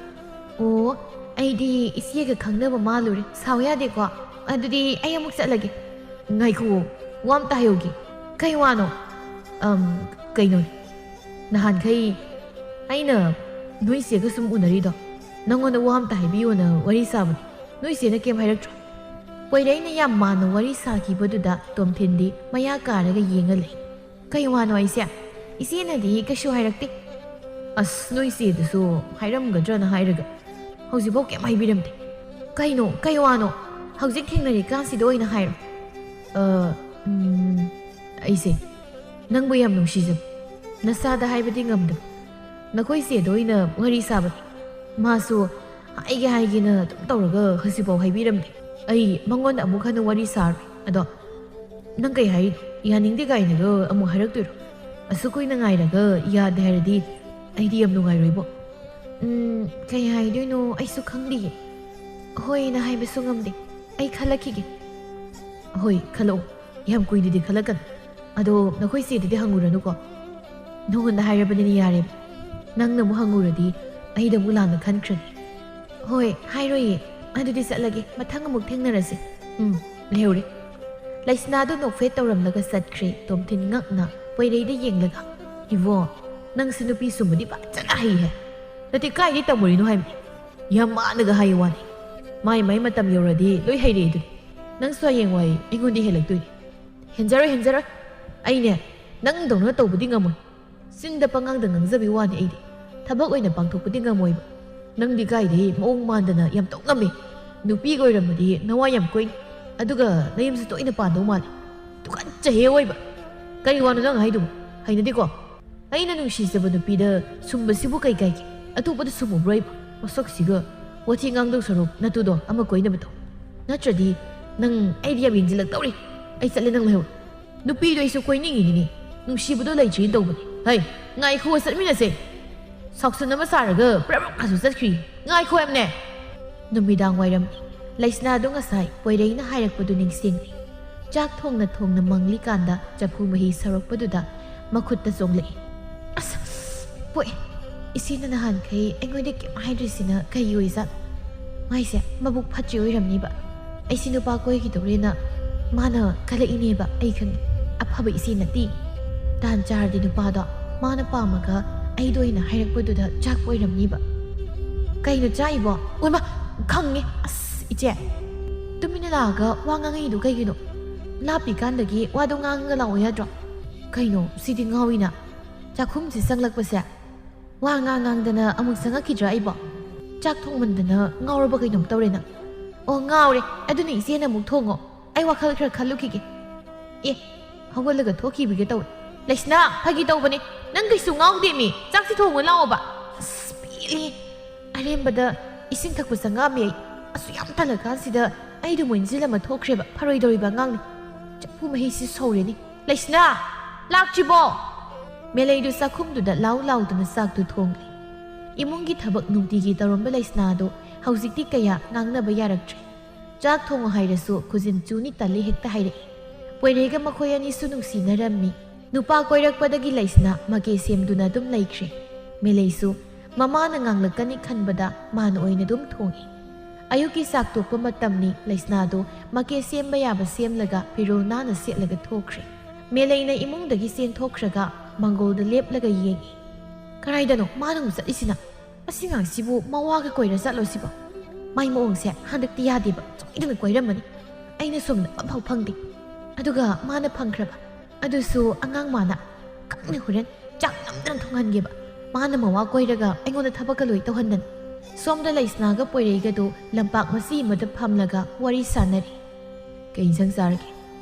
ꯑꯣ ꯑꯩꯗꯤ ꯏꯆꯦꯒ ꯈꯪꯅꯕ ꯃꯥꯜꯂꯨꯔꯦ ꯁꯥꯎ ꯌꯥꯗꯦꯀꯣ ꯑꯗꯨꯗꯤ ꯑꯩ ꯑꯃꯨꯛ ꯆꯠꯂꯒꯦ ꯉꯥꯏꯈꯣ ꯋꯥ ꯑꯝꯇ ꯍꯥꯏꯍꯧꯒꯦ ꯀꯩ ꯋꯥꯅꯣ ꯀꯩꯅꯣꯅꯤ ꯅꯍꯥꯟꯈꯩ ꯑꯩꯅ ꯅꯣꯏ ꯆꯦꯒ ꯁꯨꯝ ꯎꯅꯔꯤꯗꯣ ꯅꯪꯉꯣꯟꯗ ꯋꯥ ꯑꯝꯇ ꯍꯥꯏꯕꯤꯌꯣꯅ ꯋꯥꯔꯤ ꯁꯥꯕꯅꯤ ꯅꯣꯏ ꯆꯦꯅ ꯀꯩꯝ ꯍꯥꯏꯔꯛꯇ꯭ꯔꯣ ꯄꯣꯏꯔꯩꯅ ꯌꯥꯝ ꯃꯥꯟꯅ ꯋꯥꯔꯤ ꯁꯥꯈꯤꯕꯗꯨꯗ ꯇꯣꯝꯊꯤꯟꯗꯤ ꯃꯌꯥ ꯀꯥꯔꯒ ꯌꯦꯡꯉ ꯂꯩ ꯀꯩ ꯋꯥꯅꯣ ꯑꯩꯁꯦ ꯏꯆꯦꯅꯗꯤ ꯀꯩꯁꯨ ꯍꯥꯏꯔꯛꯇꯦ ꯑꯁ ꯅꯣꯏ ꯆꯦꯗꯨꯁꯨ ꯍꯥꯏꯔꯝꯒꯗ꯭ꯔꯅ ꯍꯥꯏꯔꯒ ꯍꯧꯖꯤꯛꯐꯥꯎ ꯀꯩꯝ ꯍꯥꯏꯕꯤꯔꯝꯗꯦ ꯀꯩꯅꯣ ꯀꯩ ꯋꯥꯅꯣ ꯍꯧꯖꯤꯛ ꯊꯦꯡꯅꯔꯤꯀꯥꯟꯁꯤꯗ ꯑꯣꯏꯅ ꯍꯥꯏꯔꯣ ꯑꯩꯁꯦ ꯅꯪꯕꯨ ꯌꯥꯝ ꯅꯨꯡꯁꯤꯖꯕ ꯅꯁꯥꯗ ꯍꯥꯏꯕꯗꯤ ꯉꯝꯗꯕ ꯅꯈꯣꯏ ꯆꯦꯗ ꯑꯣꯏꯅ ꯋꯥꯔꯤ ꯁꯥꯕꯅꯤ ꯃꯥꯁꯨ ꯍꯥꯏꯒꯦꯅ ꯑꯗꯨꯝ ꯇꯧꯔꯒ ꯍꯧꯖꯤꯛꯐꯥꯎ ꯍꯥꯏꯕꯤꯔꯝꯗꯦ ꯑꯩ ꯃꯉꯣꯟꯗ ꯑꯃꯨꯛ ꯍꯟꯅ ꯋꯥꯔꯤ ꯁꯥꯔꯣꯏ ꯑꯗꯣ ꯅꯪ ꯀꯩ ꯍꯥꯏꯔꯤꯅꯣ ꯌꯥꯅꯤꯡꯗꯦ ꯀꯥꯏꯅꯒ ꯑꯃꯨꯛ ꯍꯥꯏꯔꯛꯇꯣꯏꯔꯣ ꯑꯁꯨꯛ ꯀꯨꯏꯅ ꯉꯥꯏꯔꯒ ꯌꯥꯗꯦ ꯍꯥꯏꯔꯗꯤ ꯑꯩꯗꯤ ꯌꯥꯝ ꯅꯨꯡꯉꯥꯏꯔꯣꯏꯕꯣ ꯀꯩ ꯍꯥꯏꯗꯣꯏꯅೋ ꯑꯩꯁꯨ ꯈꯪꯗꯤꯌꯦ ꯍꯣꯏꯅ ꯍꯥꯏꯕꯁꯨ ꯉꯝꯗꯦ ꯑꯩ ꯈꯜꯂꯛꯈꯤꯒꯦ ꯍꯣꯏ ꯈꯜꯂꯛꯑꯣ ꯌꯥꯝ ꯀꯨꯏꯅꯗꯤ ꯈꯜꯂꯛꯀꯅꯨ ꯑꯗꯣ ꯅꯈꯣꯏ ꯆꯦꯗꯗꯤ ꯍꯪꯉꯨꯔꯅꯨꯀꯣ ꯅꯉꯣꯟꯗ ꯍꯥꯏꯔꯕꯅꯤꯅ ꯌꯥꯔꯦꯕ ꯅꯪꯅ ꯑꯃꯨꯛ ꯍꯪꯉꯨꯔꯗꯤ ꯑꯩꯗ ꯑꯃꯨꯛ ꯂꯥꯟꯅ ꯈꯟꯈ꯭ꯔꯅꯤ ꯍꯣꯏ ꯍꯥꯏꯔꯣꯏꯌꯦ ꯑꯗꯨꯗꯤ ꯆꯠꯂꯒꯦ ꯃꯊꯪ ꯑꯃꯨꯛ ꯊꯦꯡꯅꯔꯁꯤ ꯂꯩꯍꯧꯔꯦ ꯂꯩꯁꯅꯥꯗꯨ ꯅꯣꯛꯐꯦꯠ ꯇꯧꯔꯝꯂꯒ ꯆꯠꯈ꯭ꯔꯦ ꯇꯣꯝꯊꯤꯟ ꯉꯛꯅ ꯄꯣꯏꯔꯩꯗ ꯌꯦꯡꯂꯒ ꯏꯕꯣ ꯅꯪꯁꯤ ꯅꯨꯄꯤ ꯁꯨꯝꯕꯗꯤ ꯐꯖꯅ ꯍꯩꯍꯦ ꯅꯠꯇꯦ ꯀꯥꯏꯗꯩ ꯇꯝꯃꯨꯔꯤꯅꯣ ꯍꯥꯏꯕꯅꯤ ꯌꯥꯝ ꯃꯥꯟꯅꯒ ꯍꯥꯏꯌꯨ ꯋꯥꯅꯤ ꯃꯥꯏ ꯃꯇꯝ ꯌꯧꯔꯗꯤ ꯂꯣꯏ ꯍꯩꯔꯛꯑꯦ ꯑꯗꯨꯗꯤ ꯅꯪꯁꯨ ꯍꯌꯦꯡꯋꯥꯏ ꯑꯩꯉꯣꯟꯗ ꯍꯦꯜꯂꯛꯇꯣꯏꯅꯤ ꯍꯦꯟꯖꯔꯣꯏ ꯑꯩꯅꯦ ꯅꯪꯗꯧꯅ ꯇꯧꯕꯗꯤ ꯉꯝꯃꯣꯏ ꯆꯤꯟꯗ ꯄꯉꯥꯡꯗ ꯉꯥꯡꯖꯕꯤ ꯋꯥꯅꯤ ꯑꯩꯗꯤ ꯊꯕꯛ ꯑꯣꯏꯅ ꯄꯥꯡꯊꯣꯛꯄꯗꯤ ꯉꯝꯃꯣꯏꯕ ꯅꯪꯗꯤ ꯀꯥꯏꯗꯩ ꯃꯑꯣꯡ ꯃꯥꯟꯗꯅ ꯌꯥꯝ ꯇꯧ ꯉꯝꯃꯤ ꯅꯨꯄꯤꯒ ꯑꯣꯏꯔꯝꯃꯗꯤ ꯅꯋꯥ ꯌꯥꯝ ꯀꯣꯏꯅꯤ ꯑꯗꯨꯒ ꯅꯌꯨꯝꯁꯨ ꯇꯣꯏꯅ ꯄꯥꯟꯗꯧ ꯃꯥꯜꯂꯤ ꯇꯨꯀꯠꯆꯩꯍꯦ ꯑꯣꯏꯕ ꯀꯔꯤ ꯋꯥꯅꯣ ꯅꯪ ꯍꯥꯏꯗꯨꯕꯨ ꯍꯩꯅꯗꯦꯀꯣ ꯑꯩꯅ ꯅꯨꯡꯁꯤꯖꯕ ꯅꯨꯄꯤꯗ ꯁꯨꯝꯕꯁꯤꯕꯨ ꯀꯩ ꯀꯥꯏꯒꯦ ꯑꯇꯣꯞꯄꯗ ꯁꯨꯝꯃꯨꯕ꯭ꯔꯣ ꯑꯩꯕꯨ ꯃꯁꯛꯁꯤꯒ ꯋꯥꯊꯤ ꯉꯥꯡꯗꯧ ꯁꯔꯨꯛ ꯅꯇꯨꯗꯣ ꯑꯃ ꯀꯣꯏꯅꯕ ꯇꯧ ꯅꯠꯇ꯭ꯔꯗꯤ ꯅꯪ ꯑꯩꯗꯤ ꯌꯥꯝ ꯌꯦꯡꯁꯤꯜꯂꯛꯇꯧꯔꯤ ꯑꯩ ꯆꯠꯂꯦ ꯅꯪ ꯂꯩꯍꯧꯔꯣ ꯅꯨꯄꯤꯗꯣ ꯑꯩꯁꯨ ꯀꯣꯏꯅꯤꯡꯉꯤꯅꯤꯅꯦ ꯅꯨꯡꯁꯤꯕꯗꯣ ꯂꯩꯇ꯭ꯔꯤ ꯇꯧꯕꯅꯤ ꯍꯩ ꯉꯥꯏꯈꯣ ꯆꯠꯃꯤꯟꯅꯁꯦ ꯁꯥꯎꯁꯟ ꯑꯃ ꯁꯥꯔꯒ ꯄ꯭ꯔꯞꯀꯁꯨ ꯆꯠꯈ꯭ꯔꯤ ꯉꯥꯏꯈꯣ ꯌꯥꯝꯅꯦ ꯅꯨꯃꯤꯗꯥꯡ ꯋꯥꯏꯔꯝ ꯂꯩꯁꯅꯥꯗꯣ ꯉꯁꯥꯏ ꯄꯣꯏꯔꯩꯅ ꯍꯥꯏꯔꯛꯄꯗꯨ ꯅꯤꯡꯁꯤꯡꯂꯤ ꯆꯥꯛ ꯊꯣꯡꯅ ꯃꯪꯂꯤꯀꯥꯟꯗ ꯆꯐꯨ ꯃꯍꯤ ꯁꯧꯔꯛꯄꯗꯨꯗ ꯃꯈꯨꯠꯇ ꯆꯣꯡꯂꯛꯏ ꯑꯁ ꯄꯣꯛꯑꯦ ꯏꯆꯦꯅ ꯅꯍꯥꯟꯈꯩ ꯑꯩꯉꯣꯟꯗ ꯀꯩꯝ ꯍꯥꯏꯗ꯭ꯔꯤꯁꯤꯅ ꯀꯩ ꯑꯣꯏꯖꯥꯠ ꯃꯥꯏꯁꯦ ꯃꯕꯨꯛ ꯐꯠꯇ꯭ꯔꯤ ꯑꯣꯏꯔꯝꯅꯤꯕ ꯑꯩꯁꯤ ꯅꯨꯄꯥ ꯀꯣꯏꯈꯤꯗꯧꯔꯦꯅ ꯃꯥꯅ ꯈꯜꯂꯛꯏꯅꯦꯕ ꯑꯩ ꯈꯪꯉꯤ ꯑꯐꯕ ꯏꯆꯦ ꯅꯠꯇꯦ ꯇꯥꯟ ꯆꯥꯔꯗꯤ ꯅꯨꯄꯥꯗꯣ ꯃꯥꯅ ꯄꯥꯝꯃꯒ ꯑꯩꯗ ꯑꯣꯏꯅ ꯍꯥꯏꯔꯛꯄꯗꯨꯗ ꯆꯥꯛꯄ ꯑꯣꯏꯔꯝꯅꯤꯕ ꯀꯩꯅꯣ ꯆꯥꯛꯏꯕꯣ ꯑꯣꯏꯃ ꯈꯪꯉꯦ ꯑꯁ ꯏꯆꯦ ꯇꯨꯃꯤꯟꯅ ꯂꯥꯛꯑꯒ ꯋꯥ ꯉꯥꯡꯉꯛꯏꯗꯣ ꯀꯩꯒꯤꯅꯣ ꯂꯥꯞꯄꯤꯀꯥꯟꯗꯒꯤ ꯋꯥꯗꯣ ꯉꯥꯡꯉꯒ ꯂꯥꯛꯑꯣ ꯌꯥꯗ꯭ꯔꯣ ꯀꯩꯅꯣ ꯁꯤꯗꯤ ꯉꯥꯎꯏꯅ ꯆꯥꯛꯈꯨꯝꯁꯤ ꯆꯪꯂꯛꯄꯁꯦ ꯋꯥ ꯉꯥꯡꯗꯅ ꯑꯃꯨꯛ ꯆꯪꯉꯛꯈꯤꯗ꯭ꯔꯥ ꯑꯩꯕꯣ ꯆꯥꯛ ꯊꯣꯡꯃꯟꯗꯅ ꯉꯥꯎꯔꯕ ꯀꯩꯅꯣꯝ ꯇꯧꯔꯦꯅ ꯑꯣ ꯉꯥꯎꯔꯦ ꯑꯗꯨꯅ ꯏꯆꯦꯅ ꯑꯃꯨꯛ ꯊꯣꯡꯉꯣ ꯑꯩ ꯋꯥꯈꯜ ꯈꯔ ꯈꯜꯂꯨꯈꯤꯒꯦ ꯍꯧꯒꯠꯂꯒ ꯊꯣꯛꯈꯤꯕꯤꯒꯦ ꯇꯧꯋꯦ ꯂꯩꯁꯅꯥ ꯐꯥꯒꯤ ꯇꯧꯕꯅꯤ ꯅꯪ ꯀꯩꯁꯨ ꯉꯥꯎꯗꯦ ꯃꯤ ꯆꯥꯛꯁꯤ ꯊꯣꯡꯉ ꯂꯥꯛꯑꯣꯕ ꯑꯁ ꯄꯦꯜꯂꯤ ꯑꯔꯦꯝꯕꯗ ꯏꯁꯤꯡ ꯊꯛꯄ ꯆꯪꯉꯛꯑꯝꯃꯤ ꯑꯩ ꯑꯁꯨ ꯌꯥꯝ ꯇꯜꯂꯀꯥꯟꯁꯤꯗ ꯑꯩꯗꯨ ꯃꯣꯏꯟꯁꯤꯜꯂꯝꯃ ꯊꯣꯛꯈ꯭ꯔꯦꯕ ꯐꯔꯣꯏꯗꯧꯔꯤꯕ ꯑꯉꯥꯡꯅꯤ ꯆꯐꯨ ꯃꯍꯤꯁꯤ ꯁꯧꯔꯦꯅꯤ ꯂꯩꯁꯅꯥ ꯂꯥꯛꯇ꯭ꯔꯤꯕꯣ ꯃꯦꯂꯩꯗꯨ ꯆꯥꯛꯈꯨꯝꯗꯨꯗ ꯂꯥꯎ ꯂꯥꯎꯗꯨꯅ ꯆꯥꯛꯇꯨ ꯊꯣꯡꯂꯤ ꯏꯃꯨꯡꯒꯤ ꯊꯕꯛ ꯅꯨꯡꯇꯤꯒꯤ ꯇꯧꯔꯝꯕ ꯂꯩꯁꯅꯥꯗꯨ ꯍꯧꯖꯤꯛꯇꯤ ꯀꯌꯥ ꯉꯥꯡꯅꯕ ꯌꯥꯔꯛꯇ꯭ꯔꯦ ꯆꯥꯛ ꯊꯣꯡꯉꯨ ꯍꯥꯏꯔꯁꯨ ꯈꯨꯖꯤꯟ ꯆꯨꯅꯤ ꯇꯜꯂꯤ ꯍꯦꯛꯇ ꯍꯥꯏꯔꯛꯏ ꯄꯣꯏꯔꯩꯒ ꯃꯈꯣꯏ ꯑꯅꯤꯁꯨ ꯅꯨꯡꯁꯤꯅꯔꯝꯃꯤ ꯅꯨꯄꯥ ꯀꯣꯏꯔꯛꯄꯗꯒꯤ ꯂꯩꯁꯅꯥ ꯃꯀꯦ ꯁꯦꯝꯗꯨꯅ ꯑꯗꯨꯝ ꯂꯩꯈ꯭ꯔꯦ ꯃꯦꯂꯩꯁꯨ ꯃꯃꯥꯅ ꯉꯥꯡꯂꯛꯀꯅꯤ ꯈꯟꯕꯗ ꯃꯥꯅ ꯑꯣꯏꯅ ꯑꯗꯨꯝ ꯊꯣꯡꯏ ꯑꯌꯨꯛꯀꯤ ꯆꯥꯛ ꯇꯣꯛꯄ ꯃꯇꯝꯅꯤ ꯂꯩꯁꯅꯥꯗꯨ ꯃꯀꯦ ꯁꯦꯝꯕ ꯌꯥꯕ ꯁꯦꯝꯂꯒ ꯐꯤꯔꯣꯜ ꯅꯥꯟꯅ ꯁꯦꯠꯂꯒ ꯊꯣꯛꯈ꯭ꯔꯦ ꯃꯦꯂꯩꯅ ꯏꯃꯨꯡꯗꯒꯤ ꯆꯦꯟꯊꯣꯛꯈ꯭ꯔꯒ ꯃꯥꯡꯒꯣꯜꯗ ꯂꯦꯞꯂꯒ ꯌꯦꯡꯏ ꯀꯔꯥꯏꯗꯅꯣ ꯃꯥꯅ ꯑꯃꯨꯛ ꯆꯠꯂꯤꯁꯤꯅ ꯑꯁꯤꯉꯥꯡꯁꯤꯕꯨ ꯃꯋꯥꯒ ꯀꯣꯏꯔ ꯆꯠꯂꯣ ꯁꯤꯕꯣ ꯃꯥꯏ ꯃꯑꯣꯡꯁꯦ ꯍꯟꯗꯛꯇꯤ ꯌꯥꯗꯦꯕ ꯁꯣꯏꯗꯅ ꯀꯣꯏꯔꯝꯃꯅꯤ ꯑꯩꯅ ꯁꯣꯝꯗ ꯑꯃꯐꯥꯎ ꯐꯪꯗꯦ ꯑꯗꯨꯒ ꯃꯥꯅ ꯐꯪꯈ꯭ꯔꯕ ꯑꯗꯨꯁꯨ ꯑꯉꯥꯡ ꯃꯥꯅ ꯀꯟꯅ ꯍꯣꯔꯦꯟ ꯆꯥꯛ ꯅꯝꯗꯅ ꯊꯣꯡꯍꯟꯒꯦꯕ ꯃꯥꯅ ꯃꯋꯥ ꯀꯣꯏꯔꯒ ꯑꯩꯉꯣꯟꯗ ꯊꯕꯛꯀ ꯂꯣꯏ ꯇꯧꯍꯟꯗꯅ ꯁꯣꯝꯗ ꯂꯩꯁꯅꯥꯒ ꯄꯣꯏꯔꯩꯒꯗꯨ ꯂꯝꯄꯥꯛ ꯃꯆꯤ ꯑꯃꯗ ꯐꯝꯂꯒ ꯋꯥꯔꯤ ꯁꯥꯟꯅꯔꯤ ꯀꯩ ꯏꯟꯁꯥꯡ ꯆꯥꯔꯒꯦ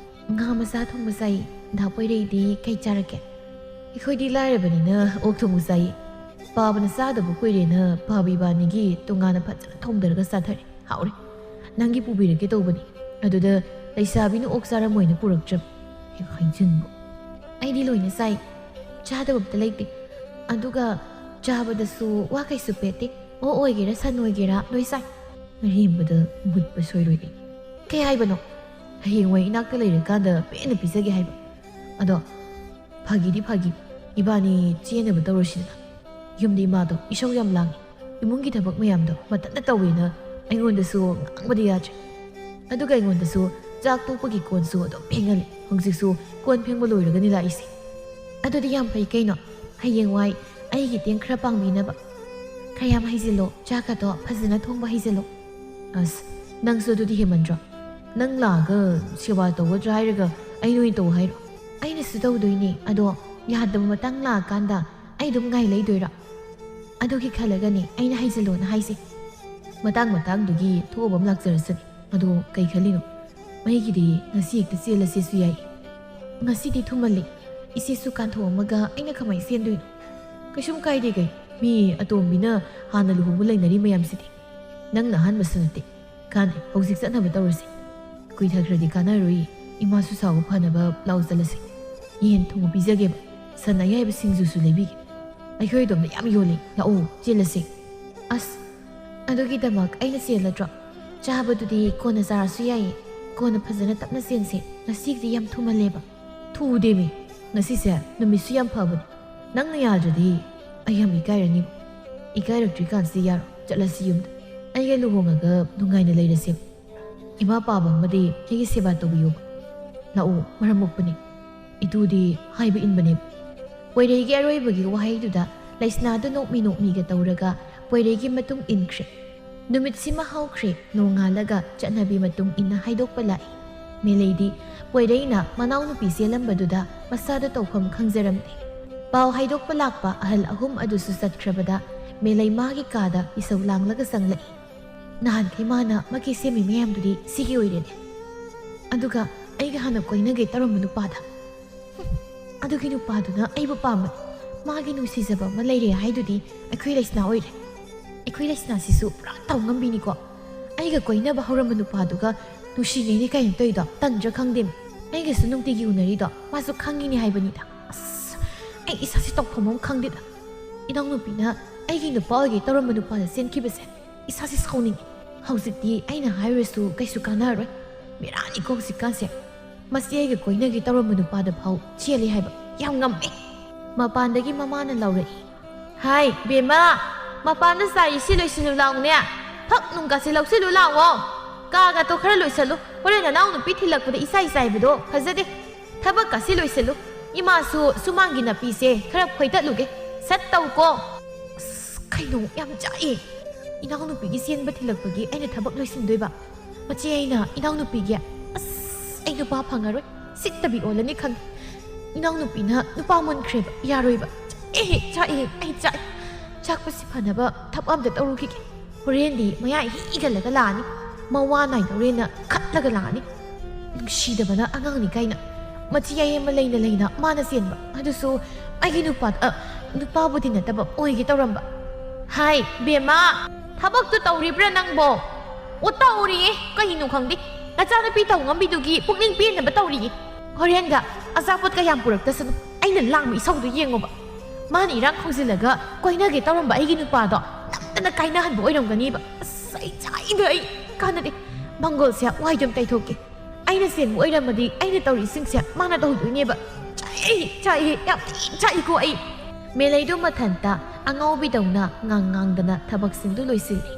ꯉꯥ ꯃꯆꯥ ꯊꯣꯡꯕ ꯆꯥꯏ ꯗꯥ ꯄꯣꯏꯔꯩꯗꯤ ꯀꯩ ꯆꯥꯔꯛꯀꯦ ꯑꯩꯈꯣꯏꯗꯤ ꯂꯥꯏꯔꯕꯅꯤꯅ ꯑꯣꯛ ꯊꯣꯡꯕ ꯆꯥꯏ ꯄꯥꯕꯅ ꯆꯥꯗꯕ ꯀꯨꯏꯔꯦꯅ ꯄꯥꯕ ꯏꯕꯥꯅꯤꯒꯤ ꯇꯣꯉꯥꯟꯅ ꯐꯖꯅ ꯊꯣꯡꯗꯔꯒ ꯆꯥꯊꯔꯦ ꯍꯥꯎꯔꯦ ꯅꯪꯒꯤ ꯄꯨꯕꯤꯔꯛꯀꯦ ꯇꯧꯕꯅꯤ ꯑꯗꯨꯗ ꯂꯩꯁꯥꯕꯤꯅ ꯑꯣꯛ ꯆꯥꯔꯝꯃꯣꯏꯅ ꯄꯨꯔꯛꯇ꯭ꯔꯕ ꯍꯦꯛ ꯍꯥꯏꯖꯤꯟꯕ ꯑꯩꯗꯤ ꯂꯣꯏꯅ ꯆꯥꯏ ꯆꯥꯗꯕ ꯑꯝꯇ ꯂꯩꯇꯦ ꯑꯗꯨꯒ ꯆꯥꯕꯗꯁꯨ ꯋꯥ ꯀꯩꯁꯨ ꯄꯦꯠꯇꯦ ꯑꯣꯛ ꯑꯣꯏꯒꯦꯔꯥ ꯁꯟ ꯑꯣꯏꯒꯦꯔꯥ ꯂꯣꯏ ꯆꯥꯏ ꯑꯔꯦꯝꯕꯗ ꯃꯨꯠꯄ ꯁꯣꯏꯔꯣꯏ ꯑꯩ ꯀꯩ ꯍꯥꯏꯕꯅꯣ ꯍꯌꯦꯡꯋꯥꯏ ꯏꯅꯥꯛꯇ ꯂꯩꯔꯀꯥꯟꯗ ꯄꯦꯟꯅ ꯄꯤꯖꯒꯦ ꯍꯥꯏꯕ ꯑꯗꯣ ꯐꯥꯒꯤꯗꯤ ꯐꯥꯒꯤ ꯏꯕꯥꯅꯤ ꯆꯦꯟꯅꯕ ꯇꯧꯔꯁꯤꯗꯅ ꯌꯨꯝꯗ ꯏꯃꯥꯗꯣ ꯏꯁꯧ ꯌꯥꯝ ꯂꯥꯡꯉꯤ ꯏꯃꯨꯡꯒꯤ ꯊꯕꯛ ꯃꯌꯥꯝꯗꯣ ꯃꯊꯟꯇ ꯇꯧꯋꯦꯅ ꯑꯩꯉꯣꯟꯗꯁꯨ ꯉꯥꯡꯕꯗꯤ ꯌꯥꯗ꯭ꯔꯦ ꯑꯗꯨꯒ ꯑꯩꯉꯣꯟꯗꯁꯨ ꯆꯥꯛ ꯇꯣꯛꯄꯒꯤ ꯀꯣꯟꯁꯨ ꯑꯗꯨꯝ ꯐꯦꯡꯍꯜꯂꯤ ꯍꯧꯖꯤꯛꯁꯨ ꯀꯣꯟ ꯐꯦꯡꯕ ꯂꯣꯏꯔꯒꯅꯤ ꯂꯥꯛꯏꯁꯦ ꯑꯗꯨꯗꯤ ꯌꯥꯝ ꯐꯩ ꯀꯩꯅꯣ ꯍꯌꯦꯡꯋꯥꯏ ꯑꯩꯒꯤ ꯇꯦꯡ ꯈꯔ ꯄꯥꯡꯕꯤꯅꯕ ꯈꯔ ꯌꯥꯝ ꯍꯩꯖꯤꯜꯂꯣ ꯆꯥꯛꯀꯗꯣ ꯐꯖꯅ ꯊꯣꯡꯕ ꯍꯩꯖꯤꯜꯂꯣ ꯑꯁ ꯅꯪꯁꯨ ꯑꯗꯨꯗꯤ ꯍꯦꯃꯟꯗ꯭ꯔꯣ ꯅꯪ ꯂꯥꯛꯑꯒ ꯁꯦꯕꯥ ꯇꯧꯒꯗ꯭ꯔꯥ ꯍꯥꯏꯔꯒ ꯑꯩ ꯑꯣꯏꯅ ꯇꯧ ꯍꯥꯏꯔꯣ ꯑꯩꯅꯁꯨ ꯇꯧꯗꯣꯏꯅꯦ ꯑꯗꯣ ꯌꯥꯗꯕ ꯃꯇꯥꯡ ꯂꯥꯛꯑꯀꯥꯟꯗ ꯑꯩ ꯑꯗꯨꯝ ꯉꯥꯏ ꯂꯩꯗꯣꯏꯔꯥ ꯑꯗꯨꯒꯤ ꯈꯜꯂꯒꯅꯦ ꯑꯩꯅ ꯍꯩꯖꯤꯜꯂꯣꯅ ꯍꯥꯏꯁꯦ ꯃꯇꯥꯡꯗꯨꯒꯤ ꯊꯣꯛꯑꯕ ꯑꯃ ꯂꯥꯛꯆꯔꯁꯅꯤ ꯑꯗꯣ ꯀꯩ ꯈꯜꯂꯤꯅꯣ ꯃꯩꯒꯤꯗꯤ ꯉꯁꯤ ꯍꯦꯛꯇ ꯆꯦꯜꯂꯁꯦꯁꯨ ꯌꯥꯏ ꯉꯁꯤꯗꯤ ꯊꯨꯝꯃꯜꯂꯤ ꯏꯆꯦꯁꯨ ꯀꯥꯟꯊꯣꯛꯑꯝꯃꯒ ꯑꯩꯅ ꯀꯃꯥꯏꯅ ꯆꯦꯟꯗꯣꯏꯅꯣ ꯀꯩꯁꯨꯝ ꯀꯥꯏꯗꯦ ꯀꯩ ꯃꯤ ꯑꯇꯣꯝꯕꯤꯅ ꯍꯥꯟꯅ ꯂꯨꯍꯣꯡꯕ ꯂꯩꯅꯔꯤ ꯃꯌꯥꯝꯁꯤꯗꯤ ꯅꯪꯅ ꯑꯍꯥꯟꯕꯁꯨ ꯅꯠꯇꯦ ꯀꯥꯟꯅꯩ ꯍꯧꯖꯤꯛ ꯆꯠꯅꯕ ꯇꯧꯔꯁꯤ ꯀꯨꯏꯊꯈ꯭ꯔꯗꯤ ꯀꯥꯟꯅꯔꯣꯏ ꯏꯃꯥꯁꯨ ꯁꯥꯎꯕ ꯐꯅꯕ ꯂꯥꯎ ꯆꯠꯂꯁꯤ ꯌꯦꯟ ꯊꯣꯡꯕ ꯄꯤꯖꯒꯦꯕ ꯁꯟ ꯑꯌꯥꯏꯕ ꯁꯤꯡꯖꯨꯁꯨ ꯂꯩꯕꯤꯒꯦ ꯑꯩꯈꯣꯏ ꯑꯗꯣꯝꯗ ꯌꯥꯝ ꯌꯣꯜꯂꯤ ꯂꯥꯛꯑꯣ ꯆꯦꯜꯂꯁꯤ ꯑꯁ ꯑꯗꯨꯒꯤꯗꯃꯛ ꯑꯩꯅ ꯆꯦꯜꯂꯗ꯭ꯔꯣ ꯆꯥꯕꯗꯨꯗꯤ ꯀꯣꯟꯅ ꯆꯥꯔꯁꯨ ꯌꯥꯏꯌꯦ ꯀꯣꯟꯅ ꯐꯖꯅ ꯇꯞꯅ ꯆꯦꯟꯁꯦ ꯉꯁꯤꯒꯤꯗꯤ ꯌꯥꯝ ꯊꯨꯃꯜꯂꯦꯕ ꯊꯨꯗꯦꯃꯤ ꯉꯁꯤꯁꯦ ꯅꯨꯃꯤꯠꯁꯨ ꯌꯥꯝ ꯐꯕꯅꯤ ꯅꯪꯅ ꯌꯥꯗ꯭ꯔꯗꯤ ꯑꯩ ꯌꯥꯝ ꯏꯀꯥꯏꯔꯅꯤꯕ ꯏꯀꯥꯏꯔꯛꯇ꯭ꯔꯤꯀꯥꯟꯁꯤꯗꯤ ꯌꯥꯔꯣ ꯆꯠꯂꯁꯤ ꯌꯨꯝꯗ ꯑꯩꯒ ꯂꯨꯍꯣꯡꯉꯒ ꯅꯨꯡꯉꯥꯏꯅ ꯂꯩꯔꯁꯦꯕ ꯏꯃꯥ ꯄꯥꯕ ꯑꯃꯗꯤ ꯑꯩꯒꯤ ꯁꯦꯕꯥ ꯇꯧꯕꯤꯌꯣꯕ ꯂꯥꯛꯑꯣ ꯃꯔꯝ ꯃꯣꯛꯄꯅꯤ ꯏꯇꯨꯗꯤ ꯍꯥꯏꯕ ꯏꯟꯕꯅꯦꯕ ꯄꯣꯏꯔꯩꯒꯤ ꯑꯔꯣꯏꯕꯒꯤ ꯋꯥꯍꯩꯗꯨꯗ ꯂꯩꯁꯅꯥꯗꯨ ꯅꯣꯛꯃꯤ ꯅꯣꯛꯃꯤꯒ ꯇꯧꯔꯒ ꯄꯣꯏꯔꯩꯒꯤ ꯃꯇꯨꯡ ꯏꯟꯈ꯭ꯔꯦ ꯅꯨꯃꯤꯠꯁꯤꯃ ꯍꯧꯈ꯭ꯔꯦ ꯅꯣꯡꯉꯥꯜꯂꯒ ꯆꯠꯅꯕꯤ ꯃꯇꯨꯡ ꯏꯟꯅ ꯍꯥꯏꯗꯣꯛꯄ ꯂꯥꯛꯏ ꯃꯦꯂꯩꯗꯤ ꯄꯣꯏꯔꯩꯅ ꯃꯅꯥꯎꯅꯨꯄꯤ ꯆꯦꯜꯂꯝꯕꯗꯨꯗ ꯃꯁꯥꯗ ꯇꯧꯐꯝ ꯈꯪꯖꯔꯝꯗꯦ ꯄꯥꯎ ꯍꯥꯏꯗꯣꯛꯄ ꯂꯥꯛꯄ ꯑꯍꯜ ꯑꯍꯨꯝ ꯑꯗꯨꯁꯨ ꯆꯠꯈ꯭ꯔꯕꯗ ꯃꯦꯂꯩ ꯃꯥꯒꯤ ꯀꯥꯗ ꯏꯁꯧ ꯂꯥꯡꯂꯒ ꯆꯪꯂꯛꯏ ꯅꯍꯥꯟꯈꯩ ꯃꯥꯅ ꯃꯀꯦ ꯁꯦꯝꯃꯤ ꯃꯌꯥꯝꯗꯨꯗꯤ ꯁꯤꯒꯤ ꯑꯣꯏꯔꯦꯅꯦ ꯑꯗꯨꯒ ꯑꯩꯒ ꯍꯥꯟꯅ ꯀꯣꯏꯅꯒꯦ ꯇꯧꯔꯝꯕ ꯅꯨꯄꯥꯗ ꯑꯗꯨꯒꯤ ꯅꯨꯄꯥꯗꯨꯅ ꯑꯩꯕꯨ ꯄꯥꯝꯕ ꯃꯥꯒꯤ ꯅꯨꯡꯁꯤꯖꯕ ꯑꯃ ꯂꯩꯔꯦ ꯍꯥꯏꯗꯨꯗꯤ ꯑꯩꯈꯣꯏ ꯂꯩꯁꯅꯥ ꯑꯣꯏꯔꯦ ꯑꯩꯈꯣꯏ ꯂꯩꯁꯅꯥꯁꯤꯁꯨ ꯄꯨꯔꯥ ꯇꯧ ꯉꯝꯕꯤꯅꯤꯀோ ꯑꯩꯒ ꯀꯣꯏꯅꯕ ꯍꯧꯔꯝꯕ ꯅꯨꯄꯥꯗꯨꯒ ꯅꯨꯡꯁꯤꯅꯩꯅꯦ ꯀꯩꯅꯣ ꯇꯧꯔꯤꯗꯣ ꯇꯟꯗ꯭ꯔꯥ ꯈꯪꯗꯦ ꯑꯩꯒꯁꯨ ꯅꯨꯡꯇꯤꯒꯤ ꯎꯅꯔꯤꯗꯣ ꯃꯥꯁꯨ ꯈꯪꯉꯤꯅꯦ ꯍꯥꯏꯕꯅꯤꯗ ꯑꯁ ꯑꯩ ꯏꯁꯥꯁꯦ ꯇꯧꯐꯝ ꯑꯃ ꯈꯪꯗꯦꯗ ꯏꯅꯥꯎꯅꯨꯄꯤꯅ ꯑꯩꯒꯤ ꯅꯨꯄꯥ ꯑꯣꯏꯒꯦ ꯇꯧꯔꯝꯕ ꯅꯨꯄꯥꯗ ꯆꯦꯟꯈꯤꯕꯁꯦ 이사시 사오닝 ꯍꯧꯖꯤꯛꯇꯤ ꯑꯩꯅ ꯍꯥꯏꯔꯁꯨ ꯀꯩꯁꯨ ꯀꯥꯟꯅꯔꯣꯏ ꯕꯦꯔꯥꯅꯤꯀꯣ ꯍꯧꯖꯤꯛꯀꯥꯟꯁꯦ ꯃꯁꯤ ꯑꯩꯒ ꯀꯣꯏꯅꯒꯦ ꯇꯧꯔꯝꯕ ꯅꯨꯄꯥꯗ ꯐꯥꯎ ꯆꯦꯜꯂꯤ ꯍꯥꯏꯕ ꯌꯥꯝ ꯉꯝꯃꯦ ꯃꯄꯥꯟꯗꯒꯤ ꯃꯃꯥꯅ ꯂꯥꯎꯔꯛꯏ ꯍꯥꯏ ꯕꯦꯝꯃ ꯃꯄꯥꯟꯗ ꯆꯥꯏꯔꯤꯁꯤ ꯂꯣꯏꯁꯤꯜꯂꯨ ꯂꯥꯎꯅꯦ ꯐꯛ ꯅꯨꯡꯒꯥꯁꯦ ꯂꯧꯁꯤꯜꯂꯨ ꯂꯥꯎꯑꯣ ꯀꯥꯒꯥꯇꯣ ꯈꯔ ꯂꯣꯏꯁꯜꯂꯨ ꯍꯣꯔꯦꯟ ꯅꯅꯥꯎ ꯅꯨꯄꯤ ꯊꯤꯜꯂꯛꯄꯗ ꯏꯆꯥꯏ ꯆꯥꯏꯕꯗꯣ ꯐꯖꯗꯦ ꯊꯕꯛꯀꯥꯁꯤ ꯂꯣꯏꯁꯜꯂꯨ ꯏꯃꯥꯁꯨ ꯁꯨꯃꯥꯡꯒꯤ ꯅꯥꯄꯤꯁꯦ ꯈꯔ ꯐꯣꯏꯗꯠꯂꯨꯒꯦ ꯁꯠ ꯇꯧꯀꯣ ꯑꯁ ꯀꯩꯅꯣ ꯌꯥꯝ ꯆꯥꯛꯑꯦ 이나우누비기 ꯆꯦꯟꯕ ꯊꯤꯜꯂꯛꯄꯒꯤ ꯑꯩꯅ ꯊꯕꯛ ꯂꯣꯏꯁꯤꯟꯗꯣꯏꯕ ꯃꯆꯦ ꯑꯩꯅ 이나우누비기 ꯑꯁ ꯑꯩ ꯅꯨꯄꯥ ꯐꯪꯉꯔꯣꯏ ꯁꯤꯠꯇꯕꯤ ꯑꯣꯜꯂꯅꯤ ꯈꯪꯉꯦ 이나우누비나 ꯅꯨꯄꯥ ꯃꯨꯟꯈ꯭ꯔꯦꯕ ꯌꯥꯔꯣꯏꯕ ꯆꯥꯛꯑꯦ ꯑꯩ ꯆꯥꯛꯑꯦ ꯆꯥꯛꯄꯁꯤ ꯐꯅꯕ ꯊꯕꯛ ꯑꯝꯇ ꯇꯧꯔꯨꯈꯤꯒꯦ ꯍꯣꯔꯦꯟꯗꯤ ꯃꯌꯥ ꯍꯤꯒꯠꯂꯒ ꯂꯥꯛꯑꯅꯤ ꯃꯋꯥ ꯅꯥꯏꯗꯧꯔꯦꯅ ꯈꯠꯂꯒ ꯂꯥꯛꯑꯅꯤ ꯅꯨꯡꯁꯤꯗꯕꯅ ꯑꯉꯥꯡꯅꯤ ꯀꯥꯏꯅ ꯃꯆꯤ ꯑꯩ ꯑꯃ ꯂꯩꯅ ꯂꯩꯅ ꯃꯥꯅ ꯆꯦꯟꯕ ꯑꯗꯨꯁꯨ ꯑꯩꯒꯤ ꯅꯨꯄꯥꯕꯨꯗꯤ ꯅꯠꯇꯕ ꯑꯣꯏꯒꯦ ꯇꯧꯔꯝꯕ ꯍꯥꯏ ꯕꯦꯝꯃ ꯊꯕꯛꯇꯨ ꯇꯧꯔꯤꯕ꯭ꯔꯥ ꯅꯪꯕꯣ? ꯑꯣ ꯇꯧꯔꯤꯌꯦ, ꯀꯩꯅꯣ ꯈꯪꯗꯦ. ꯅꯆꯥꯅꯨꯄꯤ ꯇꯧ ꯉꯝꯕꯤꯗꯨꯒꯤ ꯄꯨꯛꯅꯤꯡ ꯄꯦꯟꯅꯕ ꯇꯧꯔꯤꯌꯦ. ꯍꯣꯔꯦꯟꯒ ꯑꯆꯥꯄꯣꯠ ꯀꯌꯥꯝ ꯄꯨꯔꯛꯇꯁꯅꯨ, ꯑꯩꯅ ꯂꯥꯡꯕ ꯏꯁꯧꯗꯨ ꯌꯦꯡꯉꯣꯕ. ꯃꯥꯅ ꯏꯔꯥꯡ ꯈꯣꯡꯖꯤꯜꯂꯒ ꯀꯣꯏꯅꯒꯦ ꯇꯧꯔꯝꯕ ꯑꯩꯒꯤ ꯅꯨꯄꯥꯗꯣ ꯅꯝꯗꯅ ꯀꯥꯏꯅꯍꯟꯕ ꯑꯣꯏꯔꯝꯒꯅꯤꯕ. ꯑꯁ ꯑꯩ ꯆꯥꯛꯏꯗ ꯑꯩ ꯀꯥꯟꯅꯗꯦ. ꯃꯪꯒꯣꯜꯁꯦ ꯋꯥꯏꯗꯨꯝ ꯇꯩꯊꯣꯛꯀꯦ. ꯑꯩꯅ ꯆꯦꯟꯕ ꯑꯣꯏꯔꯝꯃꯗꯤ ꯑꯩꯅ ꯇꯧꯔꯤꯁꯤꯡꯁꯦ ꯃꯥꯅ ꯇꯧꯗꯣꯏꯅꯦꯕ. ꯆꯥꯛꯏ ꯌꯥꯝ ꯊꯤꯅ ꯆꯥꯛꯏꯀꯣ ꯑꯩ. ꯃꯦꯂꯩꯗꯨ ꯃꯊꯟꯇ ꯑꯉꯥꯎꯕꯤꯗꯧꯅ ꯉꯥꯡꯗꯅ ꯊꯕꯛꯁꯤꯡꯗꯨ ꯂꯣꯏꯁꯤꯜꯂꯤ.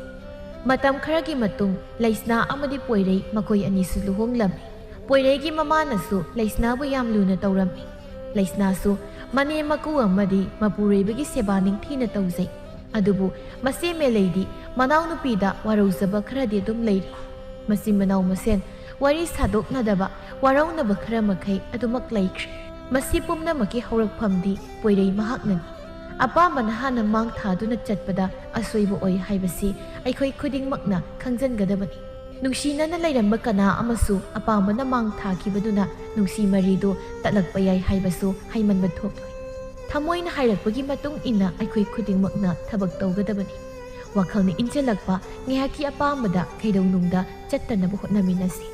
ꯃꯇꯝ ꯈꯔꯒꯤ ꯃꯇꯨꯡ ꯂꯩꯁꯅꯥ ꯑꯃꯗꯤ ꯄꯣꯏꯔꯩ ꯃꯈꯣꯏ ꯑꯅꯤꯁꯨ ꯂꯨꯍꯣꯡꯂꯝꯃꯤ. ꯄꯣꯏꯔꯩꯒꯤ ꯃꯃꯥꯅꯁꯨ ꯂꯩꯁꯅꯥꯕꯨ ꯌꯥꯝ ꯂꯨꯅ ꯇꯧꯔꯝꯃꯤ. ꯂꯩꯁꯅꯥꯁꯨ ꯃꯅꯦ ꯃꯀꯨ ꯑꯃꯗꯤ ꯃꯄꯨꯔꯣꯏꯕꯒꯤ ꯁꯦꯕꯥ ꯅꯤꯡꯊꯤꯅ ꯇꯧꯖꯩ. ꯑꯗꯨꯕꯨ ꯃꯆꯦ ꯃꯦꯂꯩꯗꯤ ꯃꯅꯥꯎꯅꯨꯄꯤꯗ ꯋꯥꯔꯧꯖꯕ ꯈꯔꯗꯤ ꯑꯗꯨꯝ ꯂꯩꯔꯤ. ꯃꯆꯤꯟ ꯃꯅꯥꯎ ꯃꯁꯦꯟ ꯋꯥꯔꯤ ꯁꯥꯗꯣꯛꯅꯗꯕ ꯋꯥꯔꯧꯅꯕ ꯈꯔ ꯃꯈꯩ ꯑꯗꯨꯃꯛ ꯂꯩꯈ꯭ꯔꯦ. ꯃꯁꯤ ꯄꯨꯝꯅꯃꯛꯀꯤ ꯍꯧꯔꯛꯐꯝꯗꯤ ꯄꯣꯏꯔꯩ ꯃꯍꯥꯛꯅꯅꯤ. ꯑꯄꯥꯝꯕꯅ ꯍꯥꯟꯅ ꯃꯥꯡ ꯊꯥꯗꯨꯅ ꯆꯠꯄꯗ ꯑꯁꯣꯏꯕ ꯑꯣꯏ ꯍꯥꯏꯕꯁꯤ ꯑꯩꯈꯣꯏ ꯈꯨꯗꯤꯡꯃꯛꯅ ꯈꯪꯖꯟꯒꯗꯕꯅꯤ. ꯅꯨꯡꯁꯤꯅꯅ ꯂꯩꯔꯝꯕ ꯀꯅꯥ ꯑꯃꯁꯨ ꯑꯄꯥꯝꯕꯅ ꯃꯥꯡ ꯊꯥꯈꯤꯕꯗꯨꯅ ꯅꯨꯡꯁꯤ ꯃꯔꯤꯗꯨ ꯇꯠꯂꯛꯄ ꯌꯥꯏ ꯍꯥꯏꯕꯁꯨ ꯍꯩꯃꯟꯕ ꯊꯣꯛꯂꯣꯏ. ꯊꯃꯣꯏꯅ ꯍꯥꯏꯔꯛꯄꯒꯤ ꯃꯇꯨꯡ ꯏꯟꯅ ꯑꯩꯈꯣꯏ ꯈꯨꯗꯤꯡꯃꯛꯅ ꯊꯕꯛ ꯇꯧꯒꯗꯕꯅꯤ. ꯋꯥꯈꯜꯅ ꯏꯟꯁꯤꯜꯂꯛꯄ ꯉꯥꯏꯍꯥꯛꯀꯤ ꯑꯄꯥꯝꯕꯗ ꯀꯩꯗꯧꯅꯨꯡꯗ ꯆꯠꯇꯅꯕ ꯍꯣꯠꯅꯃꯤꯟꯅꯁꯤ.